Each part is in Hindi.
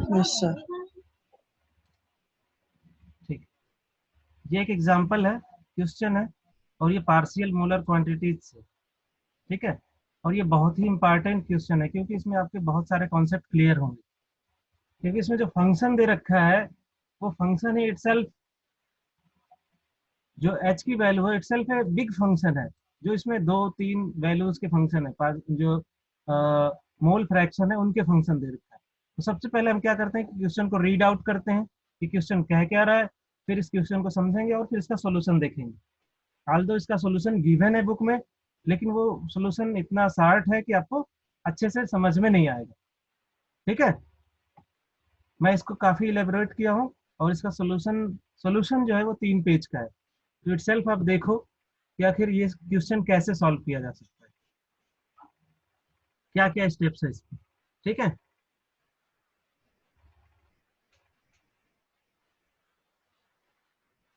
Yes sir. ठीक, ये एक एग्जांपल है, क्वेश्चन है, और ये पार्शियल मोलर क्वांटिटीज से, ठीक है। और ये बहुत ही इंपॉर्टेंट क्वेश्चन है क्योंकि इसमें आपके बहुत सारे कॉन्सेप्ट क्लियर होंगे, क्योंकि इसमें जो फंक्शन दे रखा है वो फंक्शन ही इटसेल्फ, जो h की वैल्यू है इटसेल्फ है बिग फंक्शन है, जो इसमें 2-3 वैल्यूज के फंक्शन है, जो मोल फ्रैक्शन है उनके फंक्शन दे रखा है। तो सबसे पहले हम क्या करते हैं कि क्वेश्चन को रीड आउट करते हैं कि क्वेश्चन कह क्या रहा है, फिर इस क्वेश्चन को समझेंगे और फिर इसका सोल्यूशन देखेंगे। ऑल्दो इसका सोल्यूशन गिवन है बुक में, लेकिन वो सोल्यूशन इतना शार्ट है कि आपको अच्छे से समझ में नहीं आएगा, ठीक है। मैं इसको काफी इलेबोरेट किया हूँ, और इसका सोल्यूशन जो है वो 3 पेज का है। तो इटसेल्फ आप देखो कि आखिर ये क्वेश्चन कैसे सॉल्व किया जा सकता है, क्या क्या स्टेप्स है इसमें, ठीक है।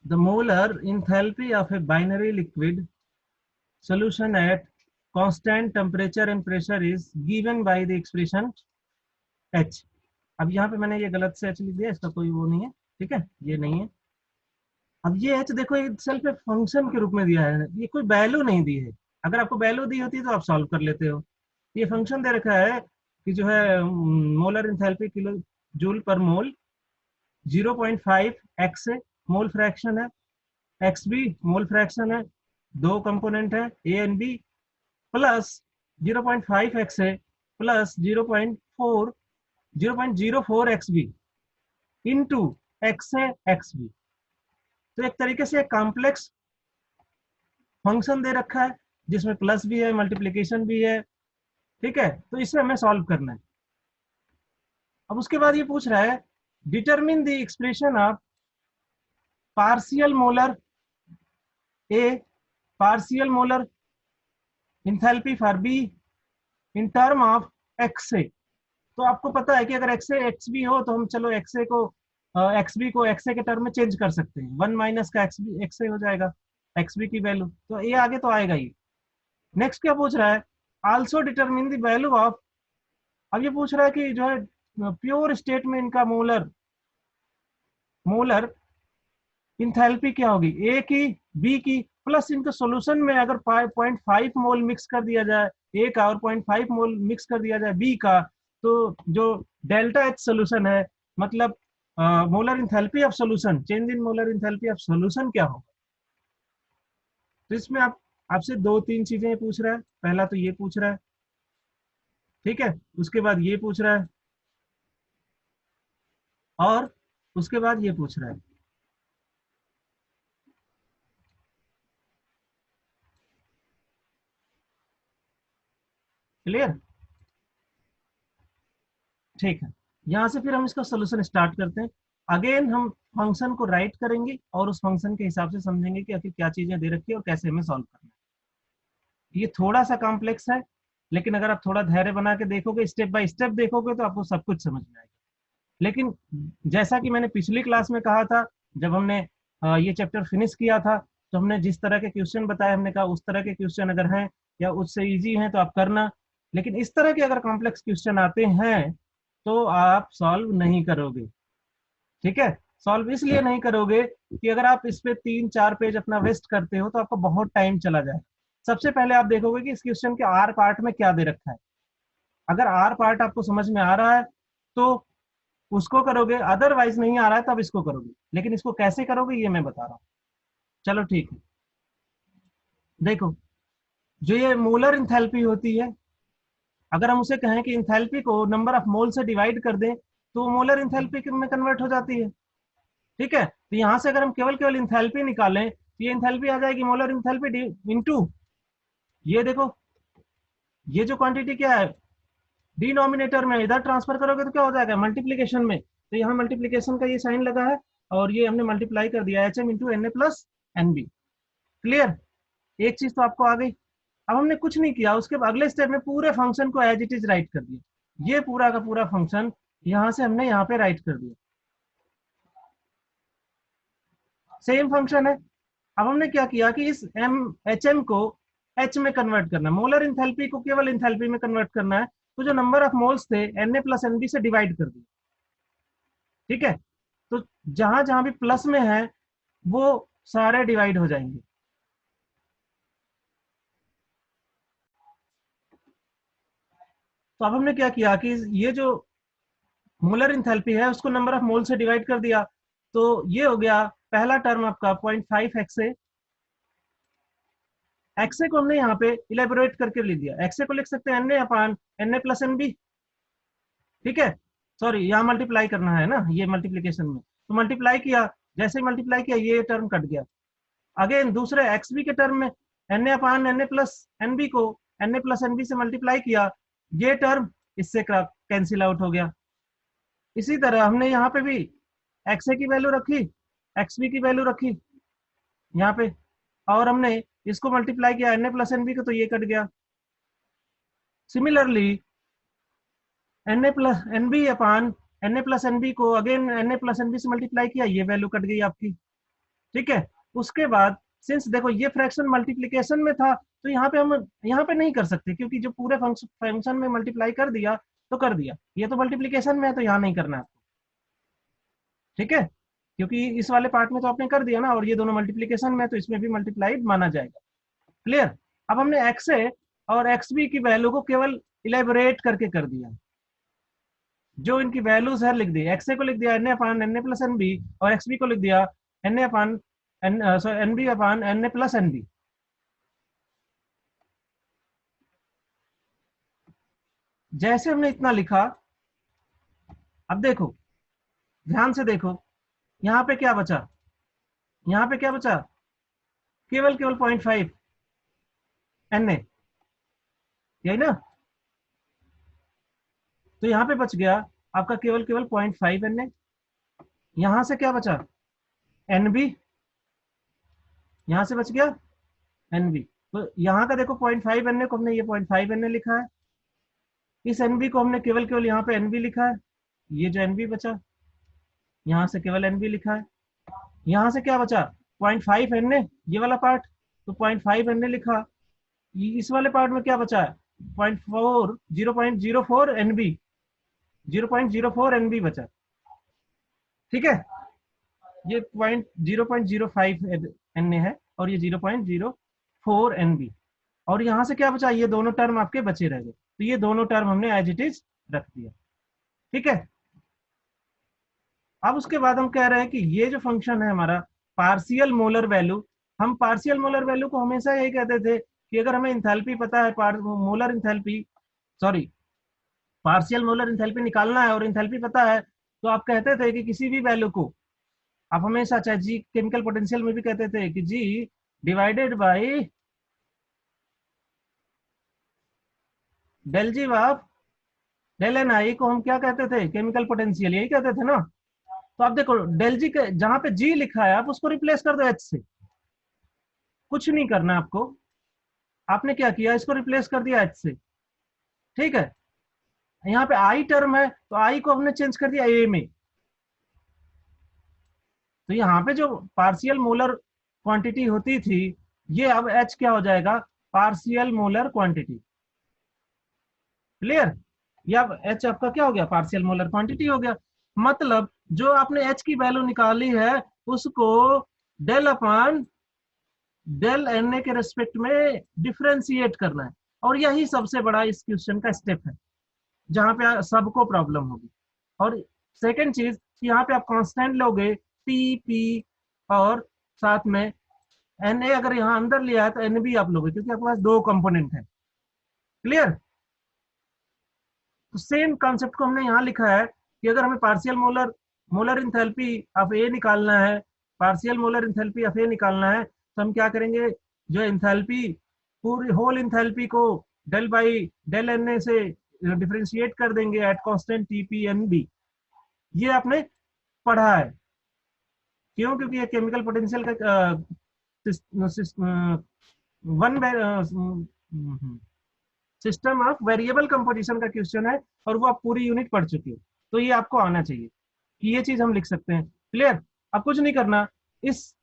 The molar enthalpy of a binary liquid solution at constant temperature and pressure is given by the expression H। अब यहाँ पे मैंने ये गलत से H लिख दिया, इसका कोई वो नहीं है, ठीक है, ये नहीं है। अब ये H देखो सेल्फ एक फंक्शन के रूप में दिया है, ये कोई वैल्यू नहीं दी है। अगर आपको वैल्यू दी होती तो आप सॉल्व कर लेते हो। ये फंक्शन दे रखा है कि जो है मोलर एंथैल्पी किलो जूल पर मोल 0.5 एक्स है, मोल फ्रैक्शन है, एक्स बी मोल फ्रैक्शन है, 2 कंपोनेंट है A and B, plus 0.5 x है plus 0.04 x B into x है एक्स बी। तो एक तरीके से एक कॉम्प्लेक्स फंक्शन दे रखा है जिसमें प्लस भी है, मल्टीप्लीकेशन भी है, ठीक है। तो इसे हमें सॉल्व करना है। अब उसके बाद ये पूछ रहा है determine the expression of partial molar A, partial molar enthalpy for B in term of x A. तो आपको पता है कि अगर एक्स ए एक्स बी हो तो हम चलो एक्स ए को एक्स बी को एक्स ए के टर्म में चेंज कर सकते हैं, 1 माइनस का एक्स ए हो जाएगा एक्स बी की वैल्यू, तो ए आगे तो आएगा ही। नेक्स्ट क्या पूछ रहा है, also determine the value of, अब ये पूछ रहा है कि जो है प्योर स्टेट में इनका मोलर मोलर इंथैल्पी क्या होगी, ए की बी की, प्लस इनके सॉल्यूशन में अगर 0.5 मोल मिक्स कर दिया जाए ए का और 0.5 मोल मिक्स कर दिया जाए बी का, तो जो डेल्टा एच सोल्यूशन है, मतलब molar enthalpy of solution, change in molar enthalpy of solution क्या होगा। तो इसमें आप आपसे 2-3 चीजें पूछ रहा है। पहला तो ये पूछ रहा है, ठीक है, उसके बाद ये पूछ रहा है, और उसके बाद ये पूछ रहा है। क्लियर, ठीक है। यहाँ से फिर हम इसका सोल्यूशन स्टार्ट करते हैं। अगेन हम फंक्शन को राइट करेंगे और उस फंक्शन के हिसाब से समझेंगे कि आखिर क्या चीजें दे रखी है और कैसे हमें सॉल्व करना है। ये थोड़ा सा कॉम्प्लेक्स है, लेकिन अगर आप थोड़ा धैर्य बना के देखोगे, स्टेप बाय स्टेप देखोगे, तो आपको सब कुछ समझ में आएगा। लेकिन जैसा कि मैंने पिछली क्लास में कहा था, जब हमने ये चैप्टर फिनिश किया था, तो हमने जिस तरह के क्वेश्चन बताए, हमने कहा उस तरह के क्वेश्चन अगर हैं या उससे इजी हैं तो आप करना, लेकिन इस तरह के अगर कॉम्प्लेक्स क्वेश्चन आते हैं तो आप सॉल्व नहीं करोगे, ठीक है। सॉल्व इसलिए नहीं करोगे कि अगर आप इस पे 3-4 पेज अपना वेस्ट करते हो तो आपको बहुत टाइम चला जाए। सबसे पहले आप देखोगे कि इस क्वेश्चन के आर पार्ट में क्या दे रखा है। अगर आर पार्ट आपको समझ में आ रहा है तो उसको करोगे, अदरवाइज नहीं आ रहा है तब इसको करोगे। लेकिन इसको कैसे करोगे ये मैं बता रहा हूँ। चलो ठीक है, देखो जो ये मोलर इंथैल्पी होती है, अगर हम उसे कहें कि इंथैल्पी को नंबर ऑफ मोल से डिवाइड कर दें तो वो मोलर इंथैल्पी में कन्वर्ट हो जाती है, ठीक है। तो यहां से अगर हम केवल केवल इंथैल्पी निकालें तो ये इंथैल्पी आ जाएगी मोलर इंथैल्पी इनटू, ये देखो ये जो क्वांटिटी क्या है डिनोमिनेटर में इधर ट्रांसफर करोगे तो क्या हो जाएगा मल्टीप्लीकेशन में, तो यहाँ मल्टीप्लीकेशन का ये साइन लगा है और ये हमने मल्टीप्लाई कर दिया H M into N A plus N B. Clear, एक चीज तो आपको आ गई। अब हमने कुछ नहीं किया, उसके अगले स्टेप में पूरे फंक्शन को एज इट इज राइट कर दिया। ये पूरा का पूरा फंक्शन यहां से हमने यहाँ पे राइट कर दिया, सेम फंक्शन है। अब हमने क्या किया कि इस एम एच एम को एच में कन्वर्ट करना है, मोलर इंथैल्पी को केवल इंथैल्पी में कन्वर्ट करना है, तो जो नंबर ऑफ मोल्स थे N A plus N B से डिवाइड कर दिया। ठीक है, तो जहां जहां भी प्लस में है वो सारे डिवाइड हो जाएंगे। तो अब हमने क्या किया कि ये जो मोलर इंथैल्पी है उसको नंबर ऑफ मोल से डिवाइड कर दिया, तो ये हो गया पहला टर्म आपका 0.5 एक्सए। एक्सए को हमने यहाँ पे इलेबोरेट करके लिख दिया, एक्सए को लिख सकते हैं N A upon N A plus N B. ठीक है, सॉरी यहाँ मल्टीप्लाई करना है ना, ये मल्टीप्लीकेशन में, तो मल्टीप्लाई किया, जैसे ही मल्टीप्लाई किया ये टर्म कट गया। अगेन दूसरे एक्स बी के टर्म में n A upon N A plus N B को n A plus N B से मल्टीप्लाई किया, ये टर्म इससे कैंसिल आउट हो गया। इसी तरह हमने यहाँ पे भी एक्स ए की वैल्यू रखी, एक्स बी की वैल्यू रखी यहाँ पे, और हमने इसको मल्टीप्लाई किया n A plus N B को, तो ये कट गया। Similarly n A plus N B upon N A plus N B को again n A plus N B से मल्टीप्लाई किया, ये वैल्यू कट गई आपकी। ठीक है, उसके बाद सिंस देखो ये फ्रैक्शन मल्टीप्लीकेशन में था, तो यहाँ पे हम यहाँ पे नहीं कर सकते क्योंकि जो पूरे फंक्शन में मल्टीप्लाई कर दिया तो कर दिया, ये तो मल्टीप्लीकेशन में है तो यहाँ नहीं करना है आपको। ठीक है, क्योंकि इस वाले पार्ट में तो आपने कर दिया ना, और ये दोनों मल्टीप्लीकेशन में, तो इसमें भी मल्टीप्लाइड माना जाएगा। क्लियर। अब हमने एक्स ए और एक्स बी की वैल्यू को केवल इलेबोरेट करके कर दिया, जो इनकी वैल्यूज है लिख दी, एक्स ए को लिख दिया N A upon N A plus N B, और एक्स बी को लिख दिया N A upon N B upon N A plus N B. जैसे हमने इतना लिखा, अब देखो ध्यान से देखो, यहाँ पे क्या बचा, यहाँ पे क्या बचा, केवल केवल 0.5 एन ए, यही ना, तो यहाँ पे बच गया आपका केवल केवल 0.5 एन ए। यहां से क्या बचा, एन बी, यहां से बच गया एन बी, तो यहाँ का देखो 0.5 एन ए को हमने ये 0.5 एन ए लिखा है, इस एन बी को हमने केवल केवल यहाँ पे एन बी लिखा है, ये जो एन बी बचा यहाँ से केवल एन बी लिखा है। यहाँ से क्या बचा 0.5 एन ए, ये वाला पार्ट, तो 0.5 एन ए लिखा। इस वाले पार्ट में क्या बचा है 0.04 एन बी, 0.04 एन बी बचा। ठीक है, ये 0.05 एन ए है और ये 0.04 एन बी, और यहाँ से क्या बचा, ये दोनों टर्म आपके बचे रह गए, तो ये दोनों टर्म हमने एज इट इज रख दिया। ठीक है, अब उसके बाद हम कह रहे हैं कि ये जो फंक्शन है हमारा पार्शियल मोलर वैल्यू, हम पार्शियल मोलर वैल्यू को हमेशा यही कहते थे कि अगर हमें इंथैल्पी पता है, molar enthalpy, sorry partial molar enthalpy निकालना है और इंथैल्पी पता है, तो आप कहते थे कि किसी भी वैल्यू को आप हमेशा, चाहे जी केमिकल पोटेंशियल में भी कहते थे कि G divided by del G of del n i को हम क्या कहते थे, केमिकल पोटेंशियल, यही कहते थे ना। तो आप देखो डेल जी के जहां पे जी लिखा है आप उसको रिप्लेस कर दो एच से, कुछ नहीं करना आपको, आपने क्या किया इसको रिप्लेस कर दिया एच से। ठीक है, यहाँ पे आई टर्म है तो आई को हमने चेंज कर दिया ए में, तो यहाँ पे जो पार्शियल मोलर क्वांटिटी होती थी ये अब एच क्या हो जाएगा, पार्शियल मोलर क्वांटिटी। क्लियर, या एच आपका क्या हो गया, पार्शियल मोलर क्वांटिटी हो गया। मतलब जो आपने एच की वैल्यू निकाली है उसको del upon del N A के रेस्पेक्ट में डिफरेंशिएट करना है, और यही सबसे बड़ा इस क्वेश्चन का स्टेप है जहां पे सबको प्रॉब्लम होगी। और सेकंड चीज, यहाँ पे आप कांस्टेंट लोगे टी पी, और साथ में एन ए अगर यहाँ अंदर लिया है तो एन बी आप लोगे, क्योंकि आपके पास दो कंपोनेंट है। क्लियर, तो सेम कॉन्सेप्ट को हमने यहाँ लिखा है कि अगर हमें partial molar molar enthalpy of A निकालना है, partial molar enthalpy of A निकालना है, तो हम क्या करेंगे, जो इंथैल्पी पूरी होल इंथैल्पी को del by del N A से डिफरेंशिएट कर देंगे at constant T P N B. ये आपने पढ़ा है, क्यों, क्योंकि ये केमिकल पोटेंशियल का one system of variable composition का क्वेश्चन है, और वो आप पूरी यूनिट पढ़ चुके हो, तो ये आपको आना चाहिए कि ये चीज हम लिख सकते हैं। क्लियर, अब कुछ नहीं करना, इस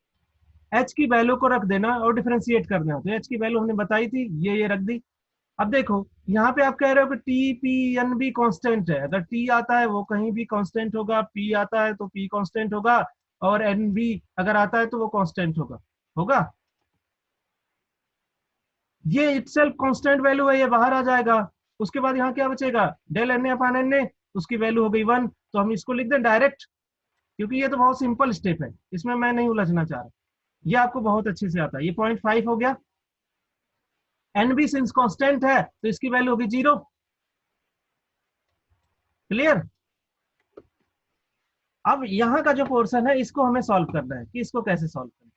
एच की वैल्यू को रख देना और डिफरेंशिएट करना। तो एच की वैल्यू हमने बताई थी, ये रख दी, अब देखो यहाँ पे आप कह रहे हो कि T P N B constant है, अगर टी आता है वो कहीं भी कांस्टेंट होगा, पी आता है तो पी कांस्टेंट होगा, और एन बी अगर आता है तो वो कांस्टेंट होगा होगा ये इटसेल्फ कांस्टेंट वैल्यू है, ये बाहर आ जाएगा। उसके बाद यहाँ क्या बचेगा, del N A upon N A, उसकी वैल्यू हो गई 1, तो हम इसको लिख दें डायरेक्ट, क्योंकि ये तो बहुत सिंपल स्टेप है, इसमें मैं नहीं उलझना चाह रहा, ये आपको बहुत अच्छे से आता है। ये 0.5 हो गया, एन बी सिंस कांस्टेंट है तो इसकी वैल्यू होगी 0। क्लियर। अब यहाँ का जो पोर्शन है इसको हमें सॉल्व करना है कि इसको कैसे सॉल्व करना है।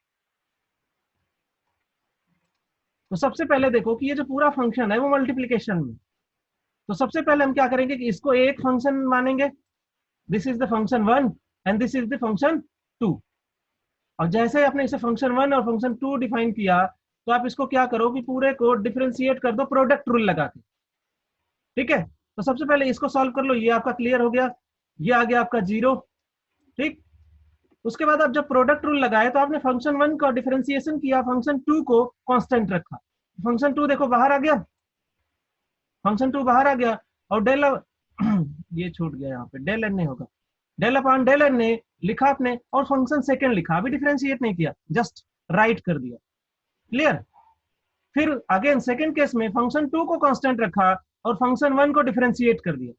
तो सबसे पहले देखो कि ये जो पूरा फंक्शन है वो मल्टीप्लीकेशन में, तो सबसे पहले हम क्या करेंगे कि इसको एक फंक्शन मानेंगे, this is the function 1 and this is the function 2। और जैसे आपने इसे फंक्शन 1 और फंक्शन 2 डिफाइन किया, तो आप इसको क्या करो कि पूरे को डिफरेंशिएट कर दो प्रोडक्ट रूल लगा के। ठीक है, तो सबसे पहले इसको सॉल्व कर लो, ये आपका क्लियर हो गया, ये आ गया आपका 0। ठीक, उसके बाद आप जब प्रोडक्ट रूल लगाए तो आपने फंक्शन 1 का डिफरेंशिएशन किया, फंक्शन 2 को कांस्टेंट रखा, फंक्शन 2 देखो बाहर आ गया, फंक्शन 2 बाहर आ गया, और डेल ये छूट गया, यहाँ पे डेल एन ए होगा, del upon del N A लिखा आपने, और फंक्शन सेकंड लिखा, अभी डिफरेंशिएट नहीं किया, जस्ट राइट कर दिया। क्लियर। फिर अगेन सेकंड केस में फंक्शन 2 को कांस्टेंट रखा और फंक्शन 1 को डिफरेंशिएट कर दिया।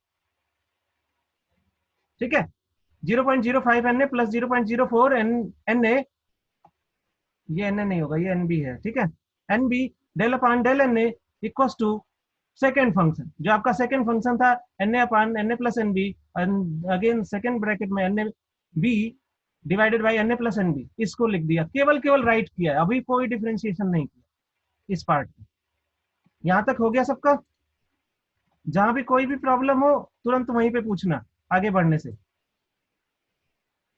ठीक है, 0.05 N A plus 0.04 N A, ये एन ए नहीं होगा, ये एन बी है। ठीक है, n B del upon del N A equals to second function, जो आपका सेकेंड फंक्शन था n A upon n A plus N B, again second bracket में n A B divided by N A plus N B, इसको लिख दिया, केवल केवल राइट किया है, अभी कोई डिफरेंशिएशन नहीं किया इस पार्ट में। यहां तक हो गया सबका। जहां भी कोई भी प्रॉब्लम हो तुरंत वहीं पे पूछना आगे बढ़ने से।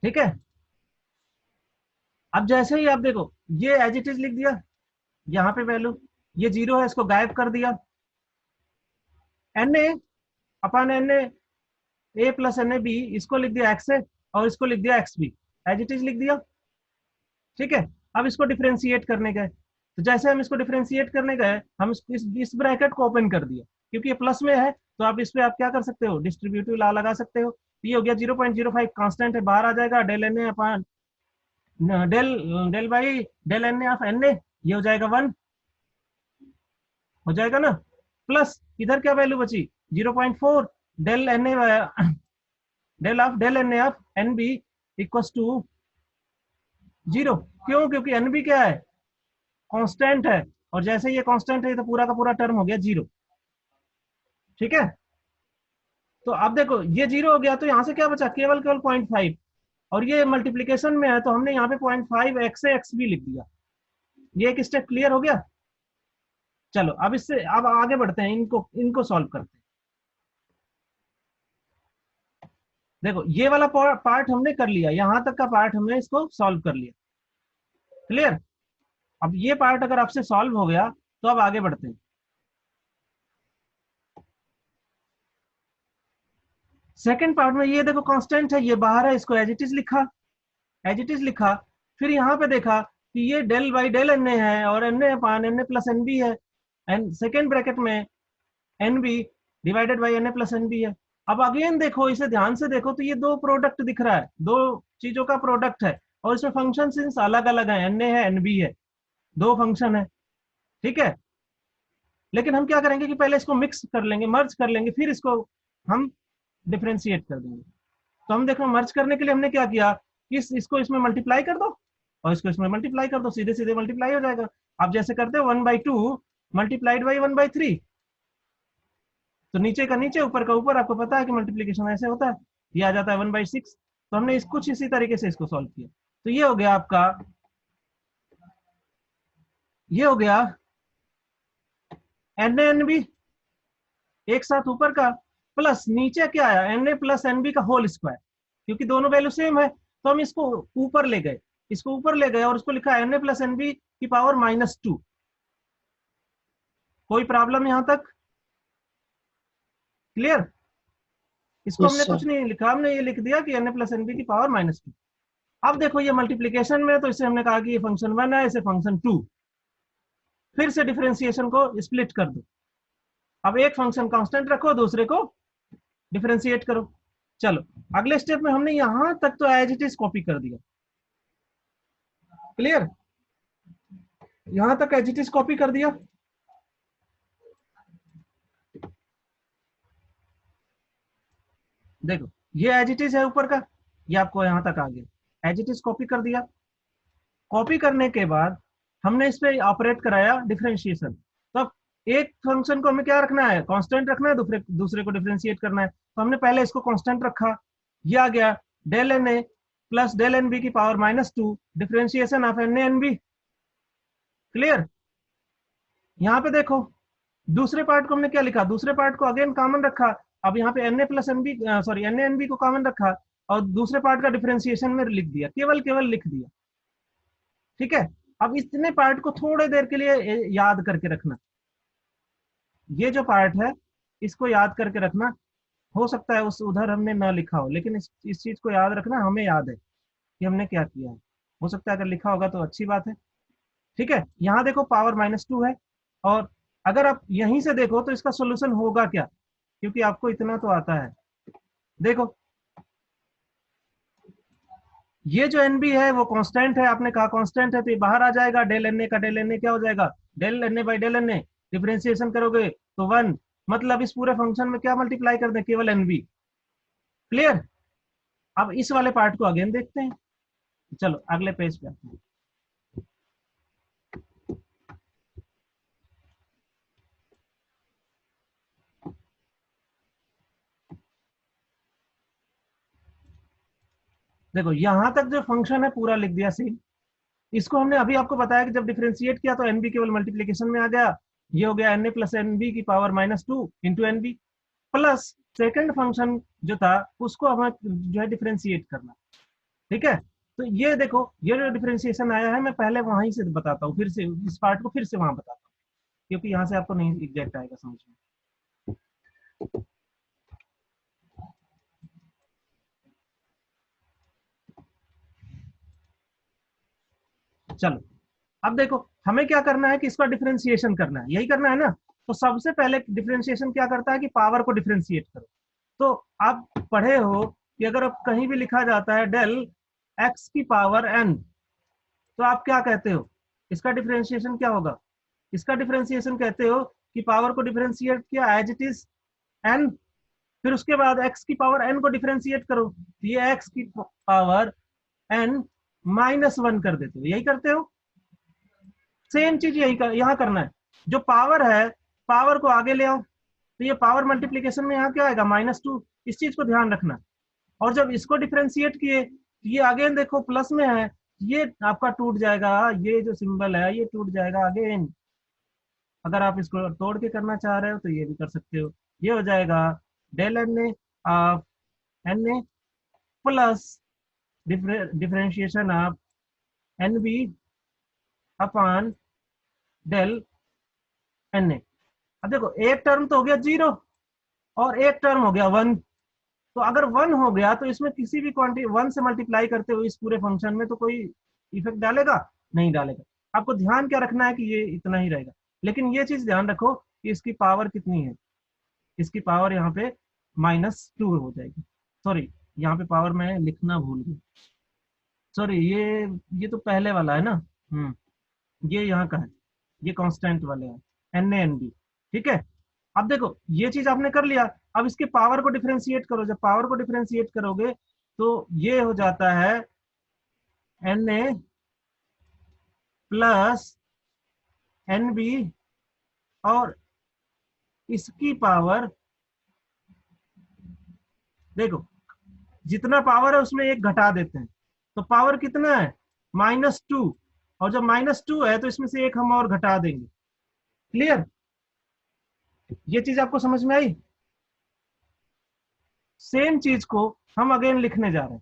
ठीक है, अब जैसे ही आप देखो ये एज इट इज लिख दिया, यहाँ पे वैल्यू ये 0 है, इसको गायब कर दिया, N A upon N A plus N A B, इसको लिख दिया एक्स ए और इसको लिख दिया X B, as it is लिख दिया। ठीक है, अब इसको डिफ्रेंशिएट करने गए, तो जैसे हम इसको डिफ्रेंशिएट करने गए, हम इस ब्रैकेट को ओपन कर दिया, क्योंकि ये प्लस में है तो आप इस पे आप क्या कर सकते हो, डिस्ट्रीब्यूटिव लॉ लगा सकते हो। ये हो गया 0.05 कांस्टेंट है, बाहर आ जाएगा, del N A upon del del by del N A of N A, ये हो जाएगा 1, हो जाएगा ना, प्लस इधर क्या वैल्यू बची 0.4 del N A del N A of N B equals to 0। क्यों, क्योंकि एन बी क्या है, कांस्टेंट है, और जैसे ये कांस्टेंट है तो पूरा का पूरा टर्म हो गया 0। ठीक है, तो अब देखो ये 0 हो गया, तो यहां से क्या बचा, केवल केवल 0.5, और ये मल्टीप्लीकेशन में है तो हमने यहाँ पे 0.5 एक्स एक्स भी लिख दिया। ये एक स्टेप क्लियर हो गया। चलो अब इससे अब आगे बढ़ते हैं, इनको इनको सॉल्व करते हैं। देखो ये वाला पार्ट हमने कर लिया, यहां तक का पार्ट हमने इसको सॉल्व कर लिया। क्लियर। अब ये पार्ट अगर आपसे सॉल्व हो गया तो अब आगे बढ़ते हैं। सेकंड पार्ट में ये देखो कांस्टेंट है, ये बाहर है, इसको एज इट इज लिखा, एज इट इज लिखा। फिर यहाँ पे देखा कि ये del by del N A है और N A upon N A plus N B है, एंड सेकेंड ब्रैकेट में N B divided by N A plus N B है। अब अगेन देखो, इसे ध्यान से देखो तो ये दो प्रोडक्ट दिख रहा है, दो चीजों का प्रोडक्ट है, और इसमें फंक्शन सिंस अलग अलग है, एन ए है एन बी है, दो फंक्शन है। ठीक है, लेकिन हम क्या करेंगे कि पहले इसको मिक्स कर लेंगे, मर्ज कर लेंगे, फिर इसको हम डिफ्रेंशिएट कर देंगे। तो हम देखो मर्ज करने के लिए हमने क्या किया, इसको इसमें मल्टीप्लाई कर दो और इसको इसमें मल्टीप्लाई कर दो, सीधे सीधे मल्टीप्लाई हो जाएगा। आप जैसे करते हो 1/2 मल्टीप्लाइड बाई 1/3, तो नीचे का नीचे ऊपर का ऊपर, आपको पता है कि मल्टीप्लीकेशन ऐसे होता है, ये आ जाता है 1/6। तो हमने कुछ इसी तरीके से इसको सॉल्व किया। तो ये हो गया आपका, ये हो गया एन ए एन बी एक साथ ऊपर का, प्लस नीचे क्या आया, N A plus N B का होल स्क्वायर, क्योंकि दोनों वैल्यू सेम है तो हम इसको ऊपर ले गए, इसको ऊपर ले गए और इसको लिखा N A plus N B की पावर -2। कोई प्रॉब्लम यहां तक? क्लियर। इसको यस हमने सर। कुछ नहीं लिखा, हमने ये लिख दिया कि N A plus N B की पावर -2। अब देखो ये मल्टीप्लीकेशन में, तो इसे हमने कहा कि ये फंक्शन 1 है, इसे फंक्शन 2, फिर से डिफरेंशिएशन को स्प्लिट कर दो, अब एक फंक्शन कांस्टेंट रखो, दूसरे को डिफरेंशिएट करो। चलो अगले स्टेप में हमने यहां तक तो एज इट इज कॉपी कर दिया, क्लियर, यहां तक एज इट इज कॉपी कर दिया। देखो ये एज इट इज है ऊपर का, ये आपको यहां तक आ गया, एज इट इज कॉपी कर दिया। कॉपी करने के बाद हमने इस पे ऑपरेट कराया डिफरेंशिएशन। तो अब एक फंक्शन को हमें क्या रखना है, कांस्टेंट रखना है, दूसरे दूसरे को डिफरेंशिएट करना है। तो हमने पहले इसको कांस्टेंट रखा, ये आ गया del N A plus del N B की power -2 differentiation of N A N B, clear. यहाँ पे देखो दूसरे पार्ट को हमने क्या लिखा, दूसरे पार्ट को अगेन कॉमन रखा। अब यहाँ पे N A plus N B, sorry N A N B को कॉमन रखा और दूसरे पार्ट का डिफरेंशिएशन में लिख दिया, केवल केवल लिख दिया, ठीक है। अब इतने पार्ट को थोड़ी देर के लिए याद करके रखना, ये जो पार्ट है इसको याद करके रखना। हो सकता है उस उधर हमने ना लिखा हो, लेकिन इस चीज को याद रखना, हमें याद है कि हमने क्या किया है। हो सकता है अगर लिखा होगा तो अच्छी बात है, ठीक है। यहाँ देखो पावर -2 है, और अगर आप यहीं से देखो तो इसका सोल्यूशन होगा क्या, क्योंकि आपको इतना तो आता है। देखो ये जो एन बी है वो कांस्टेंट है, आपने कहा कांस्टेंट है, तो ये बाहर आ जाएगा, डेल एन ए का डेल एन ए क्या हो जाएगा, del N A by del N A. Differentiation करोगे तो 1, मतलब इस पूरे फंक्शन में क्या मल्टीप्लाई कर दें, केवल एन बी, क्लियर। अब इस वाले पार्ट को अगेन देखते हैं, चलो अगले पेज पे आते हैं। देखो यहां तक जो फंक्शन है पूरा लिख दिया सेम। इसको हमने अभी आपको बताया कि जब डिफरेंशिएट किया तो एनबी केवल मल्टीप्लीकेशन में आ गया, ये हो गया n A plus N B की power -2 into n B, plus second function जो था उसको हमें जो है डिफरेंशिएट करना, ठीक है। तो ये देखो ये जो डिफरेंशिएशन आया है, मैं पहले वहीं से बताता हूँ, फिर से इस पार्ट को फिर से वहां बताता हूँ, क्योंकि यहाँ से आपको नहीं एग्जैक्ट आएगा समझ में। चलो अब देखो हमें क्या करना है कि इसका डिफरेंशिएशन करना है, यही करना है ना। तो सबसे पहले डिफरेंशिएशन क्या करता है कि पावर को डिफरेंशिएट करो। तो आप पढ़े हो कि अगर अब कहीं भी लिखा जाता है डेल एक्स की पावर एन, तो आप क्या कहते हो, इसका डिफरेंशिएशन क्या होगा, इसका डिफरेंशिएशन कहते हो कि पावर को डिफरेंशिएट किया एज इट इज एन, फिर उसके बाद एक्स की पावर एन को डिफरेंशिएट करो, तो ये एक्स की पावर एन -1 कर देते हो, यही करते हो। सेम चीज यही यहाँ करना है, जो पावर है पावर को आगे ले आओ, तो ये पावर मल्टीप्लीकेशन में यहाँ क्या आएगा -2, इस चीज को ध्यान रखना। और जब इसको डिफरेंशिएट किए तो ये अगेन देखो प्लस में है, ये आपका टूट जाएगा, ये जो सिंबल है ये टूट जाएगा अगेन। अगर आप इसको तोड़ के करना चाह रहे हो तो ये भी कर सकते हो, ये हो जाएगा del N A of N A plus differentiation of N B upon del N A. अब देखो एक टर्म तो हो गया 0 और एक टर्म हो गया 1, तो अगर 1 हो गया तो इसमें किसी भी क्वांटिटी 1 से मल्टीप्लाई करते हुए इस पूरे फंक्शन में तो कोई इफेक्ट डालेगा नहीं डालेगा। आपको ध्यान क्या रखना है कि ये इतना ही रहेगा, लेकिन ये चीज ध्यान रखो कि इसकी पावर कितनी है, इसकी पावर यहाँ पे -2 हो जाएगी। सॉरी यहाँ पे पावर मैं लिखना भूल गया, सॉरी ये तो पहले वाला है ना, ये यहाँ का है, ये कांस्टेंट वाले हैं एन ए एन बी, ठीक है। अब देखो ये चीज आपने कर लिया, अब इसके पावर को डिफरेंशिएट करो, जब पावर को डिफरेंशिएट करोगे तो ये हो जाता है N A plus N B, और इसकी पावर देखो जितना पावर है उसमें एक घटा देते हैं, तो पावर कितना है -2, और जब -2 है तो इसमें से एक हम और घटा देंगे, क्लियर। ये चीज आपको समझ में आई। सेम चीज को हम अगेन लिखने जा रहे हैं।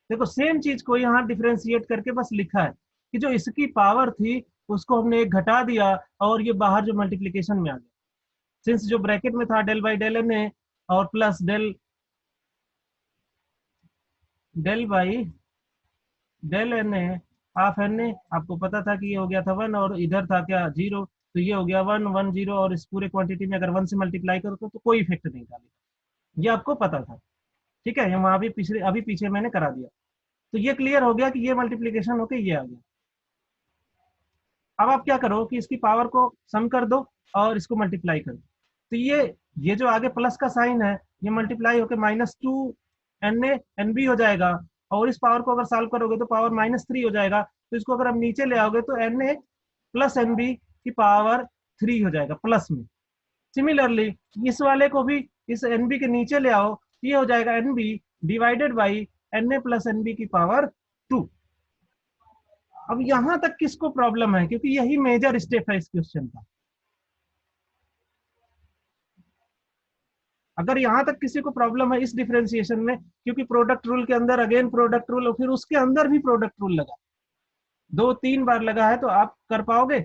देखो सेम चीज को यहाँ डिफरेंशिएट करके बस लिखा है कि जो इसकी पावर थी उसको हमने एक घटा दिया और ये बाहर जो मल्टीप्लीकेशन में आ गया, सिंस जो ब्रैकेट में था del by del N A और plus del by del N A half n A, आपको पता था कि ये हो गया था 1 और इधर था क्या 0, तो ये हो गया 1 1 0 और इस पूरे क्वांटिटी में अगर 1 से मल्टीप्लाई करो तो कोई इफेक्ट नहीं डालेगा, ये आपको पता था। ठीक है, वहां भी पिछले अभी पीछे मैंने करा दिया, तो ये क्लियर हो गया कि ये मल्टीप्लीकेशन होके ये आ गया। अब आप क्या करो कि इसकी पावर को सम कर दो और इसको मल्टीप्लाई कर दो, तो ये जो आगे प्लस का साइन है ये मल्टीप्लाई होकर -2 एन ए एन बी हो जाएगा, और इस पावर को अगर सॉल्व करोगे तो पावर -3 हो जाएगा, तो इसको अगर हम नीचे ले आओगे तो N A plus N B की पावर 3 हो जाएगा प्लस में। सिमिलरली इस वाले को भी इस एन बी के नीचे ले आओ, ये हो जाएगा N B divided by N A plus N B की पावर 2। अब यहां तक किसको प्रॉब्लम है, क्योंकि यही मेजर स्टेप है इस क्वेश्चन का। अगर यहां तक किसी को प्रॉब्लम है इस डिफरेंशिएशन में, क्योंकि प्रोडक्ट रूल के अंदर अगेन प्रोडक्ट रूल और फिर उसके अंदर भी प्रोडक्ट रूल लगा, 2-3 बार लगा है, तो आप कर पाओगे?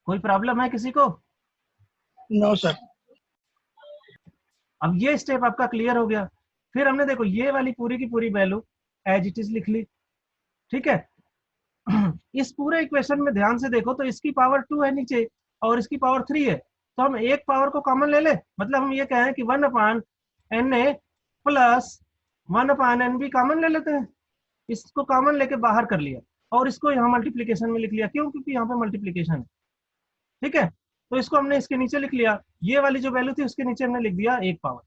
कोई प्रॉब्लम है किसी को? No sir. अब ये स्टेप आपका क्लियर हो गया। फिर हमने देखो ये वाली पूरी की पूरी वैल्यू एज इट इज लिख ली। ठीक है, इस पूरे इक्वेशन में ध्यान से देखो तो इसकी पावर 2 है नीचे और इसकी पावर 3 है, तो हम एक पावर को कॉमन ले ले, मतलब हम ये कहें कि 1/Na प्लस 1/Nb कॉमन ले लेते हैं। इसको कॉमन लेके बाहर कर लिया और इसको यहाँ मल्टीप्लीकेशन में लिख लिया, क्यों? क्योंकि यहाँ पे मल्टीप्लीकेशन है। ठीक है, तो इसको हमने इसके नीचे लिख लिया, ये वाली जो वैल्यू थी उसके नीचे हमने लिख दिया एक पावर,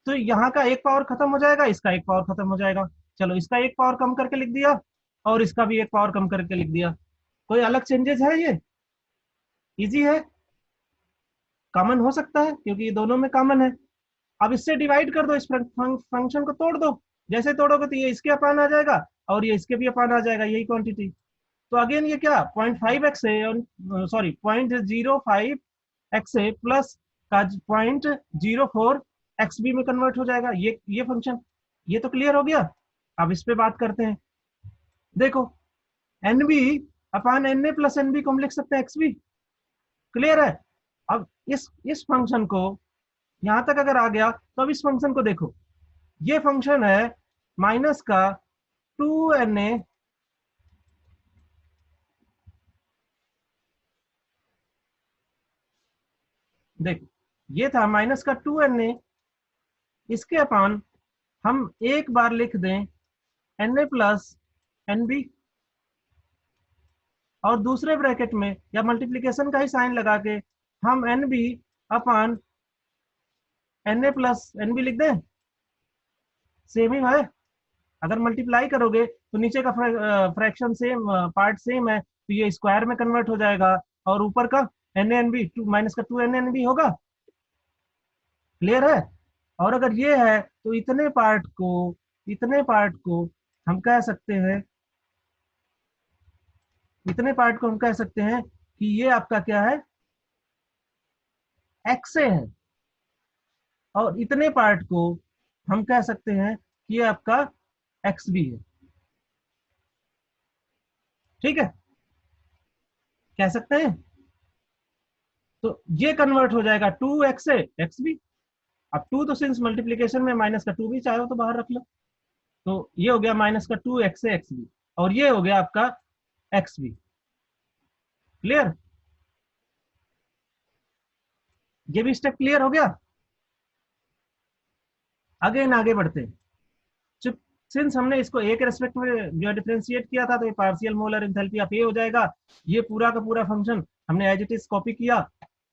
तो यहाँ का एक पावर खत्म हो जाएगा, इसका एक पावर खत्म हो जाएगा। चलो इसका एक पावर कम करके लिख दिया और इसका भी एक पावर कम करके लिख दिया। कोई अलग चेंजेस है? ये इजी है, कॉमन हो सकता है क्योंकि ये दोनों में कॉमन है। अब इससे डिवाइड कर दो, इस फंक्शन को तोड़ दो, जैसे तोड़ोगे तो ये इसके अपान आ जाएगा और ये इसके भी अपान आ जाएगा, यही क्वांटिटी। तो अगेन ये क्या 0.5x है, सॉरी 0.05x है प्लस का 0.04x भी में कन्वर्ट हो जाएगा ये फंक्शन। ये तो क्लियर हो गया। अब इस पे बात करते हैं। देखो N B upon N A plus N B को हम लिख सकते हैं एक्स बी, क्लियर है। अब इस फंक्शन को यहां तक अगर आ गया तो अब इस फंक्शन को देखो, ये फंक्शन है माइनस का 2Na देखो ये था माइनस का 2Na, इसके अपान हम एक बार लिख दें Na प्लस एनबी और दूसरे ब्रैकेट में या मल्टीप्लीकेशन का ही साइन लगा के हम एन बी अपान Na प्लस एनबी लिख दें। सेम ही है, अगर मल्टीप्लाई करोगे तो नीचे का फ्रैक्शन सेम, पार्ट सेम है, तो ये स्क्वायर में कन्वर्ट हो जाएगा और ऊपर का Na एनबी माइनस का 2Na एनबी होगा। क्लियर है। और अगर ये है तो इतने पार्ट को हम कह सकते हैं, इतने पार्ट को हम कह सकते हैं कि ये आपका क्या है, एक्स है, और इतने पार्ट को हम कह सकते हैं कि ये आपका एक्स भी है। ठीक है, कह सकते हैं। तो ये कन्वर्ट हो जाएगा 2x है एक्स भी। अब 2 तो सिंस मल्टीप्लीकेशन में माइनस का 2 भी चाहे तो बाहर रख लो, तो ये हो गया माइनस का 2x है एक्स भी, और ये हो गया आपका एक्स भी। क्लियर, ये भी स्टेप क्लियर हो गया। अगेन आगे बढ़ते हैं। सिंस हमने इसको ए के रेस्पेक्ट में जो डिफरेंशिएट किया था तो ये पार्शियल मोलर एंथैल्पी ऑफ ए हो जाएगा। ये पूरा का पूरा फंक्शन हमने एज इट इज कॉपी किया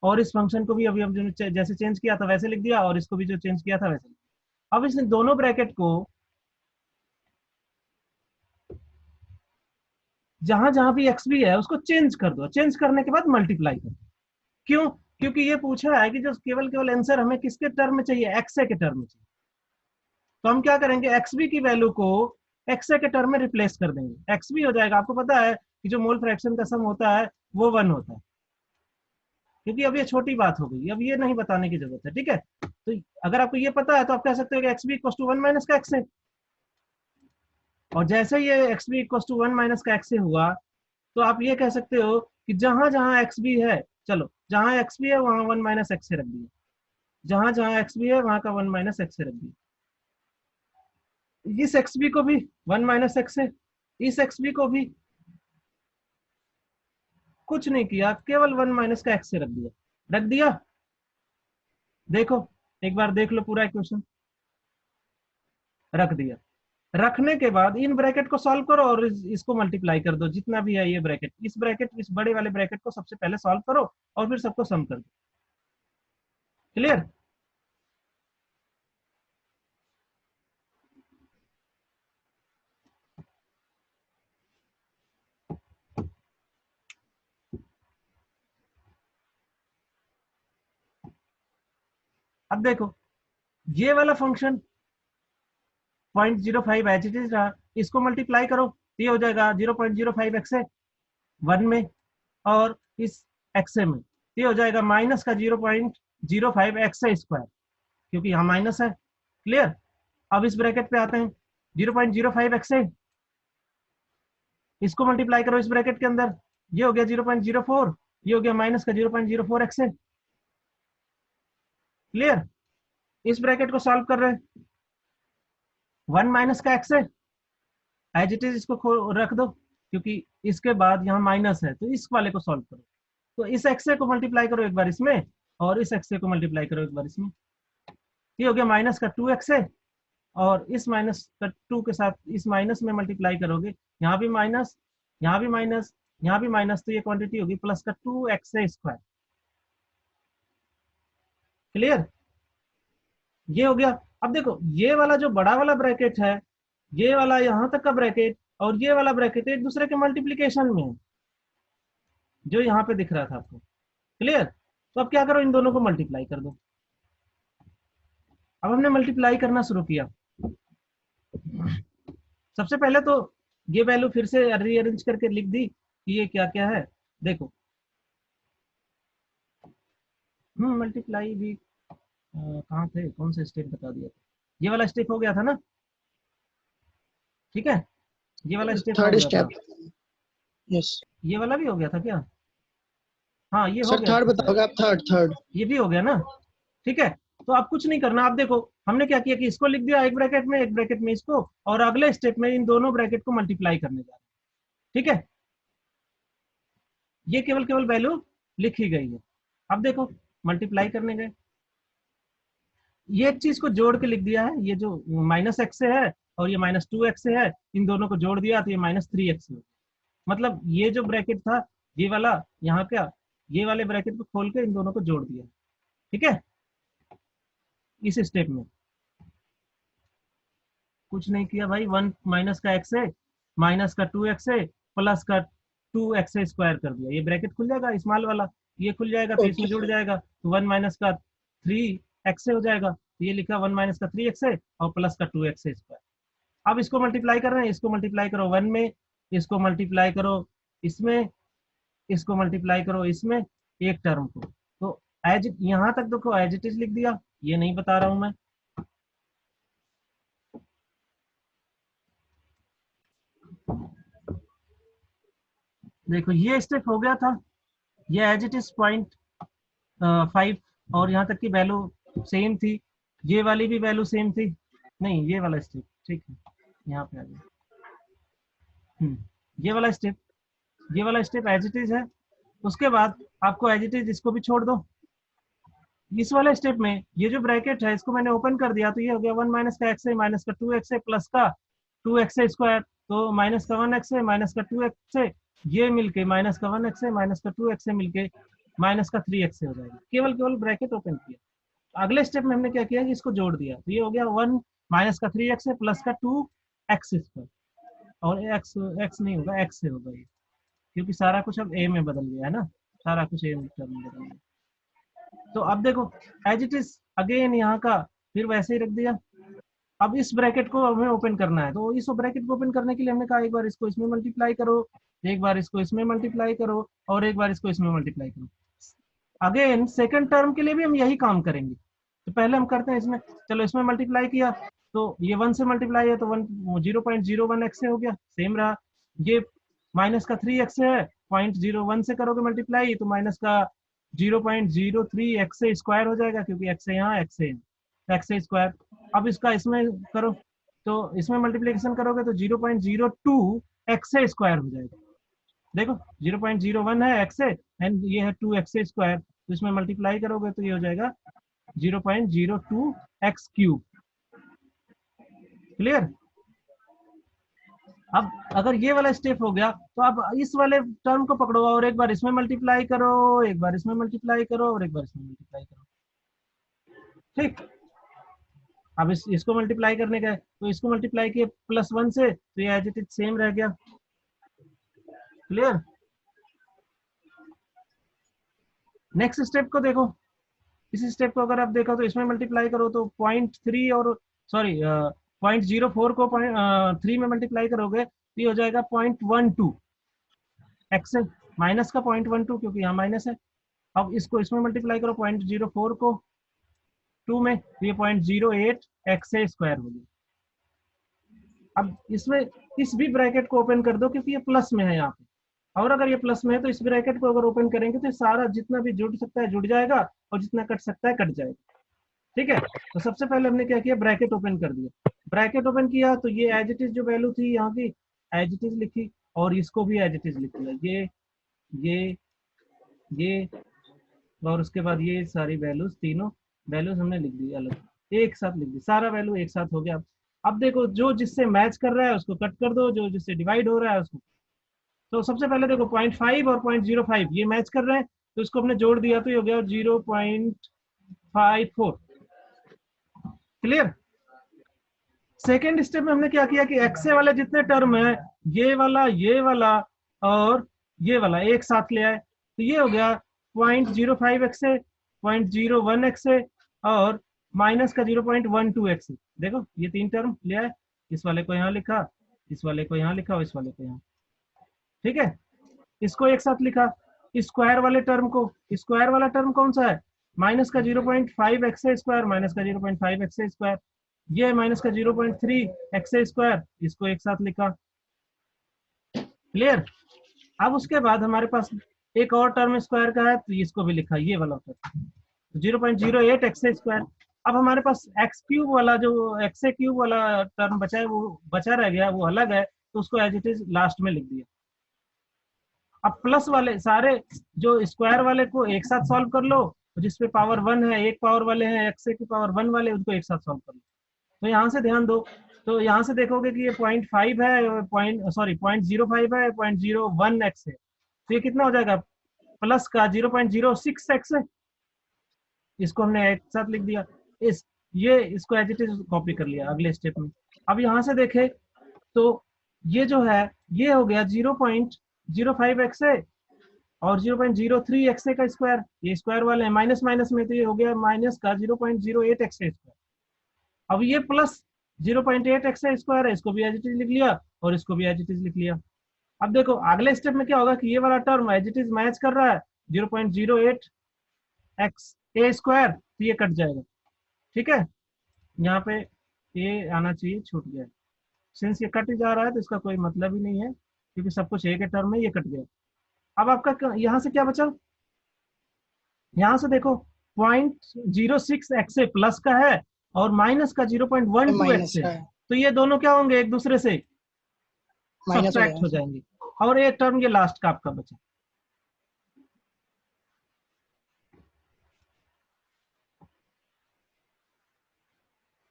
और इस फंक्शन को भी अभी हम जैसे चेंज किया था वैसे लिख दिया और इसको भी जो चेंज किया था वैसे। अब इसने दोनों ब्रैकेट को जहां जहां भी एक्स भी है उसको चेंज कर दो, चेंज करने के बाद मल्टीप्लाई कर दो। क्यों? क्योंकि ये पूछा है कि जो केवल आंसर हमें किसके टर्म में चाहिए, एक्स के टर्म में चाहिए। तो हम क्या करेंगे, एक्स बी की वैल्यू को एक्स के टर्म में रिप्लेस कर देंगे, एक्स बी हो जाएगा। आपको पता है कि जो मोल फ्रैक्शन का सम होता है वो 1 होता है, क्योंकि अब ये छोटी बात हो गई, अब ये नहीं बताने की जरूरत है। ठीक है, तो अगर आपको ये पता है तो आप कह सकते हो कि x B equal to 1 minus का एक्स है। और जैसे ये x B equal to 1 minus का एक्स से हुआ, तो आप ये कह सकते हो कि जहां जहां एक्स बी है, चलो जहां एक्स बी है वहां 1 माइनस एक्स से रख दिया, जहां जहां एक्स बी है वहां का 1 माइनस एक्स से रख दिया। इस एक्स बी को भी 1 माइनस एक्स है, इस एक्स बी को भी कुछ नहीं किया, केवल 1 माइनस का एक्स से रख दिया। देखो एक बार देख लो पूरा इक्वेशन, रख दिया। रखने के बाद इन ब्रैकेट को सॉल्व करो और इसको मल्टीप्लाई कर दो, जितना भी है ये ब्रैकेट, इस ब्रैकेट, इस बड़े वाले ब्रैकेट को सबसे पहले सॉल्व करो और फिर सबको सम कर दो। क्लियर? अब देखो ये वाला फंक्शन 0.05 एच इट इज रहा, इसको मल्टीप्लाई करो तो ये हो जाएगा 0.05 एक्स है 1 में, और इस एक्स में ये हो जाएगा माइनस का 0.05 एक्स स्क्वायर, क्योंकि यहाँ माइनस है। क्लियर? अब इस ब्रैकेट पे आते हैं, 0.05 एक्स है, इसको मल्टीप्लाई करो इस ब्रैकेट के अंदर, ये हो गया 0.04, ये हो गया माइनस का 0.04 एक्स है। क्लियर? इस ब्रैकेट को सॉल्व कर रहे हैं, 1 माइनस का एक्स है, एज इट इज इसको रख दो, क्योंकि इसके बाद यहाँ माइनस है, तो इस वाले को सॉल्व करो, तो इस एक्स को मल्टीप्लाई करो एक बार इसमें, और इस एक्स को मल्टीप्लाई करो एक बार इसमें, ये हो गया माइनस का 2 एक्स है, और इस माइनस का 2 के साथ इस माइनस में मल्टीप्लाई करोगे, यहाँ भी माइनस, यहाँ भी माइनस, यहाँ भी माइनस, तो ये क्वांटिटी होगी प्लस का 2 एक्स स्क्वायर। क्लियर? ये हो गया। अब देखो ये वाला जो बड़ा वाला ब्रैकेट है, ये वाला यहाँ तक का ब्रैकेट और ये वाला ब्रैकेट एक दूसरे के मल्टीप्लीकेशन में है, जो यहाँ पे दिख रहा था आपको। क्लियर? तो अब क्या करो, इन दोनों को मल्टीप्लाई कर दो। अब हमने मल्टीप्लाई करना शुरू किया। सबसे पहले तो ये वैल्यू फिर से रीअरेंज करके लिख दी कि ये क्या क्या है। देखो मल्टीप्लाई भी कहाँ थे, कौन सा स्टेप बता दिया था, ये वाला स्टेप हो गया था ना, ठीक है, ये वाला स्टेप हो थर्ड गया था, स्टेप। यस ये वाला भी हो गया था क्या? हाँ ये हो सर, गया थर्ड था बताओगे शायद, आप? थर्ड। ये भी हो गया ना, ठीक है। तो आप कुछ नहीं करना, आप देखो हमने क्या किया कि इसको लिख दिया एक ब्रैकेट में, एक ब्रैकेट में इसको, और अगले स्टेप में इन दोनों ब्रैकेट को मल्टीप्लाई करने जा रहे हैं, ठीक है। ये केवल केवल वैल्यू लिखी गई है। अब देखो मल्टीप्लाई करने गए, ये एक चीज को जोड़ के लिख दिया है, ये जो माइनस एक्स से है और ये माइनस 2 एक्स से है, इन दोनों को जोड़ दिया तो ये माइनस 3 एक्स है। मतलब ये जो ब्रैकेट था ये वाला, यहाँ क्या, ये वाले ब्रैकेट को खोल के इन दोनों को जोड़ दिया, ठीक है। इस स्टेप में कुछ नहीं किया भाई, 1 माइनस का एक्स है, माइनस का 2 एक्स है, प्लस का 2 एक्स स्क्वायर कर दिया, ये ब्रैकेट खुल जाएगा स्मॉल वाला, ये खुल जाएगा तो इसमें ओके जुड़ जाएगा, तो 1 माइनस का 3 एक्स हो जाएगा, तो ये लिखा 1 माइनस का 3 एक्स है और प्लस का 2 एक्स स्क्वायर। अब इसको मल्टीप्लाई कर रहे हैं, इसको मल्टीप्लाई करो 1 में, इसको मल्टीप्लाई करो इसमें, इसको मल्टीप्लाई करो इसमें, एक टर्म को, तो एज यहाँ तक देखो एज इट इज लिख दिया, ये नहीं बता रहा हूं मैं। देखो ये स्टेप हो गया था, ये एज इट इज 0.5, और यहाँ तक की वैल्यू सेम थी, ये वाली भी वैल्यू सेम थी, नहीं ये वाला स्टेप ठीक है, यहाँ पे आ गया। ये वाला स्टेप, ये वाला स्टेप एज इट इज है। उसके बाद आपको एज इट इज इसको भी छोड़ दो। इस वाले स्टेप में ये जो ब्रैकेट है इसको मैंने ओपन कर दिया, तो ये हो गया 1 माइनस का एक्स है, माइनस का 2 एक्स है, प्लस का 2 एक्स स्क्वायर, तो माइनस का 1 एक्स है, माइनस का 2 एक्स है, ये मिलके माइनस का 1 एक्स है, माइनस का 2 एक्स है, मिलके माइनस का 3 एक्स हो जाएगा। केवल केवल ब्रैकेट ओपन किया। अगले स्टेप में हमने क्या किया कि इसको जोड़ दिया, तो ये हो गया 1 माइनस का 3 एक्स है, प्लस का 2 एक्स स्क्वायर, और एक्स एक्स नहीं होगा, एक्स से होगा ये, क्योंकि सारा कुछ अब ए में बदल गया है ना, सारा कुछ ए में बदल गया। तो अब देखो एज इट इज अगेन यहाँ का फिर वैसे ही रख दिया। अब इस ब्रैकेट को हमें ओपन करना है, तो इस ब्रैकेट को ओपन करने के लिए हमने कहा एक बार इसको इसमें मल्टीप्लाई करो, एक बार इसको इसमें मल्टीप्लाई करो, और एक बार इसको इसमें मल्टीप्लाई करो। अगेन सेकंड टर्म के लिए भी हम यही काम करेंगे, तो पहले हम करते हैं इसमें, चलो इसमें मल्टीप्लाई किया, तो ये 1 से मल्टीप्लाई है तो 0.01 एक्स से हो गया, सेम रहा। ये माइनस का 3 एक्स है, 0.01 से करोगे मल्टीप्लाई तो माइनस का 0.03 एक्स से स्क्वायर हो जाएगा, क्योंकि एक्स है यहाँ, एक्स है एक्स से स्क्वायर। अब इसका इसमें करो तो इसमें मल्टीप्लिकेशन करोगे तो 0.02 एक्स से स्क्वायर हो जाएगा। देखो 0.01 है एक्स से एंड ये है 2 एक्स से स्क्वायर, तो इसमें मल्टीप्लाई करोगे तो ये हो जाएगा 0.02 एक्स क्यूब। क्लियर? अब अगर ये वाला स्टेप हो गया तो अब इस वाले टर्म को पकड़ो और एक बार इसमें मल्टीप्लाई करो, एक बार इसमें मल्टीप्लाई करो और एक बार इसमें मल्टीप्लाई करो। ठीक, अब इसको मल्टीप्लाई करने का है तो इसको मल्टीप्लाई किए +1 से तो ये एज इट इज सेम रह गया। क्लियर? नेक्स्ट स्टेप को देखो, इस स्टेप को अगर आप देखो तो इसमें मल्टीप्लाई करो तो 0.3 और सॉरी 0.04 को 3 में मल्टीप्लाई करोगे तो ये हो जाएगा 0.12 एक्स, माइनस का 0.12 क्योंकि यहाँ माइनस है। अब इसको इसमें मल्टीप्लाई करो 0.04 को 2 में तो ये 0.08 एक्स से स्क्वायर हो गया। अब इसमें इस भी ब्रैकेट को ओपन कर दो क्योंकि ये प्लस में है यहाँ पे, और अगर ये प्लस में है तो इस ब्रैकेट को अगर ओपन करेंगे तो सारा जितना भी जुड़ सकता है जुड़ जाएगा और जितना कट सकता है कट जाएगा। ठीक है, तो सबसे पहले हमने क्या किया, ब्रैकेट ओपन कर दिया। ब्रैकेट ओपन किया तो ये एज इट इज जो वैल्यू थी यहाँ की एज इट इज लिखी और इसको भी एज इट इज लिख दिया, ये और उसके बाद ये सारी वैल्यूज, तीनों वैल्यूज हमने लिख दी अलग, एक साथ लिख दी, सारा वैल्यू एक साथ हो गया। अब देखो जो जिससे मैच कर रहा है उसको कट कर दो, जो जिससे डिवाइड हो रहा है उसको। तो सबसे पहले देखो 0.5 और 0.05 ये मैच कर रहे हैं तो इसको हमने जोड़ दिया तो ये हो गया 0.54। क्लियर? सेकेंड स्टेप में हमने क्या किया कि एक्स वाले जितने टर्म है ये वाला और ये वाला एक साथ ले आए तो ये हो गया 0.05 एक्स है, 0.01 एक्स है और माइनस का 0.12 एक्स है। देखो ये तीन टर्म ले आए, इस वाले को यहाँ लिखा, इस वाले को यहाँ लिखा और इस वाले को यहाँ। ठीक है, इसको एक साथ लिखा। स्क्वायर वाले टर्म को, स्क्वायर वाला टर्म कौन सा है, माइनस का 0.5 एक्स स्क्वायर, माइनस का 0.5 एक्स स्क्वायर, ये माइनस का 0.3 एक्स स्क्वायर, इसको एक साथ लिखा। क्लियर? अब उसके बाद हमारे पास एक और टर्म स्क्वायर का है तो इसको भी लिखा, ये वाला टर्म 0.08 एक्स स्क्वायर। अब हमारे पास एक्स क्यूब वाला जो एक्स क्यूब वाला टर्म बचा है वो बचा रह गया, वो अलग है तो उसको एज इट इज लास्ट में लिख दिया। अब प्लस वाले सारे जो स्क्वायर वाले को एक साथ सॉल्व कर लो, जिसपे पावर 1 है, एक पावर वाले हैं एक्स की पावर 1 वाले, उनको एक साथ सॉल्व कर लो। तो यहाँ से ध्यान दो, तो यहाँ से देखोगे कि ये 0.5 है, 0.05 है, 0.01 एक्स है, तो ये कितना हो जाएगा, प्लस का 0.06 एक्स है, इसको हमने एक साथ लिख दिया। इसको एज इट इज कॉपी कर लिया अगले स्टेप में। अब यहाँ से देखे तो ये जो है ये हो गया 0.05 एक्स है और 0.03 एक्स का स्क्वायर, ये स्क्वायर वाले हैं, माइनस माइनस में तो ये हो गया माइनस का 0.08 एक्स स्क्वायर। अब ये प्लस 0.8 एक्स स्क्वायर है, इसको भी एज इट इज लिख लिया और इसको भी एज इट इज लिख लिया। अब देखो अगले स्टेप में क्या होगा कि ये वाला term as it is match कर रहा है 0.08 एक्स ए स्क्वायर, तो ये कट जाएगा। ठीक है, यहाँ पे ए आना चाहिए, छूट गया, सिंस ये कट जा रहा है तो इसका कोई मतलब ही नहीं है क्योंकि सब कुछ ए के टर्म में, ये कट गया। अब आपका यहाँ से क्या बचा, यहाँ से देखो 0.06 एक्स प्लस का है और माइनस का 0.12 एक्स है, तो ये दोनों क्या होंगे, एक दूसरे से सब्ट्रैक्ट हो जाएंगे और एक टर्म ये लास्ट का आपका बचा।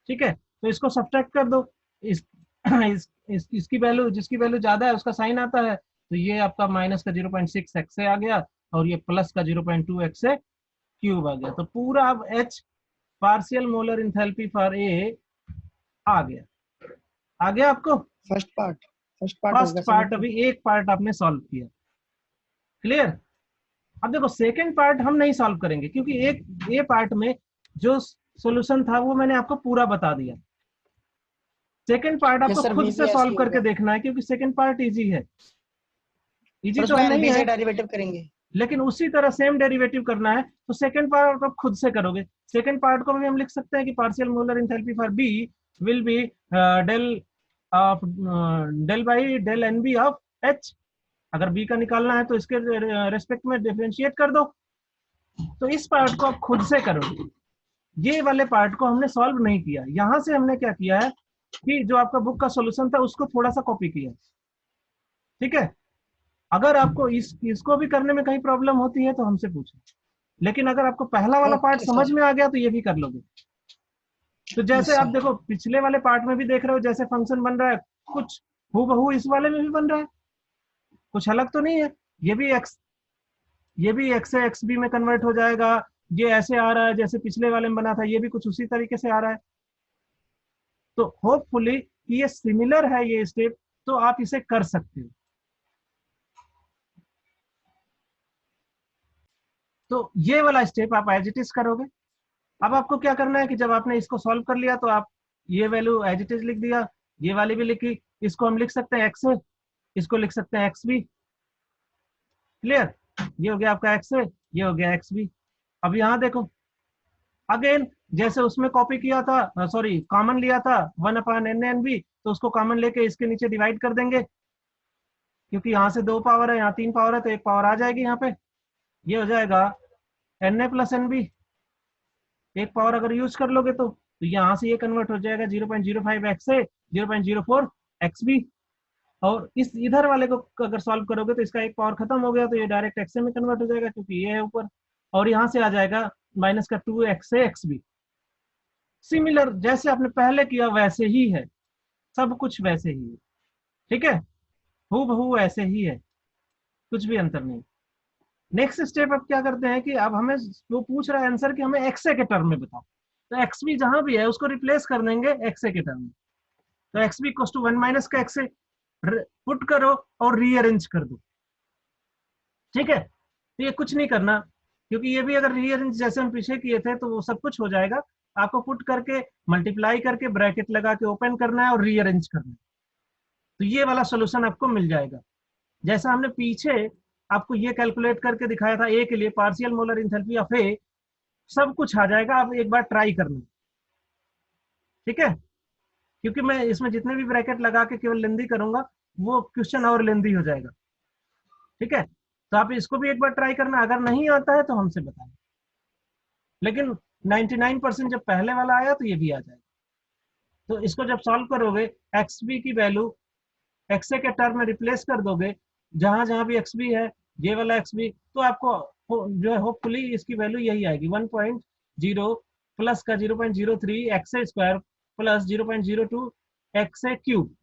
ठीक है, तो इसको सब्ट्रैक्ट कर दो, इसकी वैल्यू, जिसकी वैल्यू ज्यादा है उसका साइन आता है, तो ये आपका माइनस का 0.6 एक्स आ गया और ये प्लस का 0.2 एक्स क्यूब आ गया। तो पूरा अब H partial molar enthalpy for A आ गया आपको। फर्स्ट पार्ट अभी एक पार्ट आपने सॉल्व किया। क्लियर? अब देखो सेकंड पार्ट हम नहीं सॉल्व करेंगे क्योंकि एक ए पार्ट में जो सॉल्यूशन था वो मैंने आपको पूरा बता दिया। सेकंड पार्ट आपको खुद से सॉल्व करके देखना है क्योंकि सेकंड पार्ट इजी है, इजी तो नहीं है, डेरिवेटिव करेंगे लेकिन उसी तरह सेम डेरिवेटिव करना है, तो सेकंड पार्ट आप खुद से करोगे। सेकंड पार्ट को भी हम लिख सकते हैं कि partial molar enthalpy for B will be del of del by del N B of H. अगर बी का निकालना है तो इसके रेस्पेक्ट में डिफरेंशिएट कर दो। तो इस पार्ट को आप खुद से करोगे, ये वाले पार्ट को हमने सॉल्व नहीं किया। यहां से हमने क्या किया है कि जो आपका बुक का सॉल्यूशन था उसको थोड़ा सा कॉपी किया, ठीक है। अगर आपको इसको भी करने में कहीं प्रॉब्लम होती है तो हमसे पूछो, लेकिन अगर आपको पहला वाला पार्ट ओके समझ सर। में आ गया तो ये भी कर लोगे। तो जैसे यस आप सर। देखो पिछले वाले पार्ट में भी देख रहे हो जैसे फंक्शन बन रहा है, कुछ हूबहू इस वाले में भी बन रहा है, कुछ अलग तो नहीं है। ये भी एक्स ये भी एक्स से एक्स बी में कन्वर्ट हो जाएगा। ये ऐसे आ रहा है जैसे पिछले वाले में बना था, ये भी कुछ उसी तरीके से आ रहा है। तो होपफुली कि ये सिमिलर है ये स्टेप, तो आप इसे कर सकते हो। तो ये वाला स्टेप आप एज इट इज करोगे। अब आपको क्या करना है कि जब आपने इसको सॉल्व कर लिया तो आप ये वैल्यू एज इट इज लिख दिया, ये वाली भी लिखी। इसको हम लिख सकते हैं एक्स, इसको लिख सकते हैं एक्स बी। क्लियर? ये हो गया आपका एक्स, ये हो गया एक्स बी। अब यहाँ देखो अगेन जैसे उसमें कॉपी किया था, सॉरी कॉमन लिया था 1/n/n/b, तो उसको कॉमन लेके इसके नीचे डिवाइड कर देंगे, क्योंकि यहाँ से 2 पावर है, यहाँ 3 पावर है, तो 1 पावर आ जाएगी यहाँ पे। ये हो जाएगा na प्लस एन बी। एक पावर अगर यूज कर लोगे तो यहाँ से ये कन्वर्ट हो जाएगा 0.05 एक्स से 0.04 एक्स बी। और इस इधर वाले को अगर सॉल्व करोगे तो इसका एक पावर खत्म हो गया, तो ये डायरेक्ट एक्स में कन्वर्ट हो जाएगा क्योंकि ये है ऊपर। और यहाँ से आ जाएगा माइनस का 2 एक्स से एक्स बी। सिमिलर जैसे आपने पहले किया वैसे ही है, सब कुछ वैसे ही है, ठीक है। हूबहू ऐसे ही है, कुछ भी अंतर नहीं। नेक्स्ट स्टेप अब क्या करते हैं कि अब हमें वो पूछ रहा है आंसर कि हमें एक्सए के टर्म में बताओ, तो एक्स बी जहां भी है उसको रिप्लेस कर देंगे एक्सए के टर्म में। तो x B equals to 1 minus का एक्सए पुट करो और रीअरेंज कर दो, ठीक है। तो ये कुछ नहीं करना, क्योंकि ये भी अगर रीअरेंज जैसे हम पीछे किए थे तो वो सब कुछ हो जाएगा। आपको पुट करके मल्टीप्लाई करके ब्रैकेट लगा के ओपन करना है और रीअरेंज करना है, तो ये वाला सोल्यूशन आपको मिल जाएगा। जैसा हमने पीछे आपको ये कैलकुलेट करके दिखाया था ए के लिए, पार्शियल मोलर इंथैल्पी ऑफ ए, सब कुछ आ जाएगा। आप एक बार ट्राई करना, ठीक है। क्योंकि मैं इसमें जितने भी ब्रैकेट लगा के केवल लेंदी करूंगा वो क्वेश्चन और लेंदी हो जाएगा, ठीक है। तो आप इसको भी एक बार ट्राई करना, अगर नहीं आता है तो हमसे बताएं। लेकिन 99% जब पहले वाला आया तो ये भी आ जाएगा। तो इसको जब सॉल्व करोगे एक्स बी की वैल्यू एक्स ए के टर्म में रिप्लेस कर दोगे, जहां जहां भी एक्स बी है ये वाला एक्स बी, तो आपको जो है होपफुली इसकी वैल्यू यही आएगी 1.0 प्लस का 0.03 एक्स ए स्क्वायर प्लस 0.02 एक्स ए क्यूब।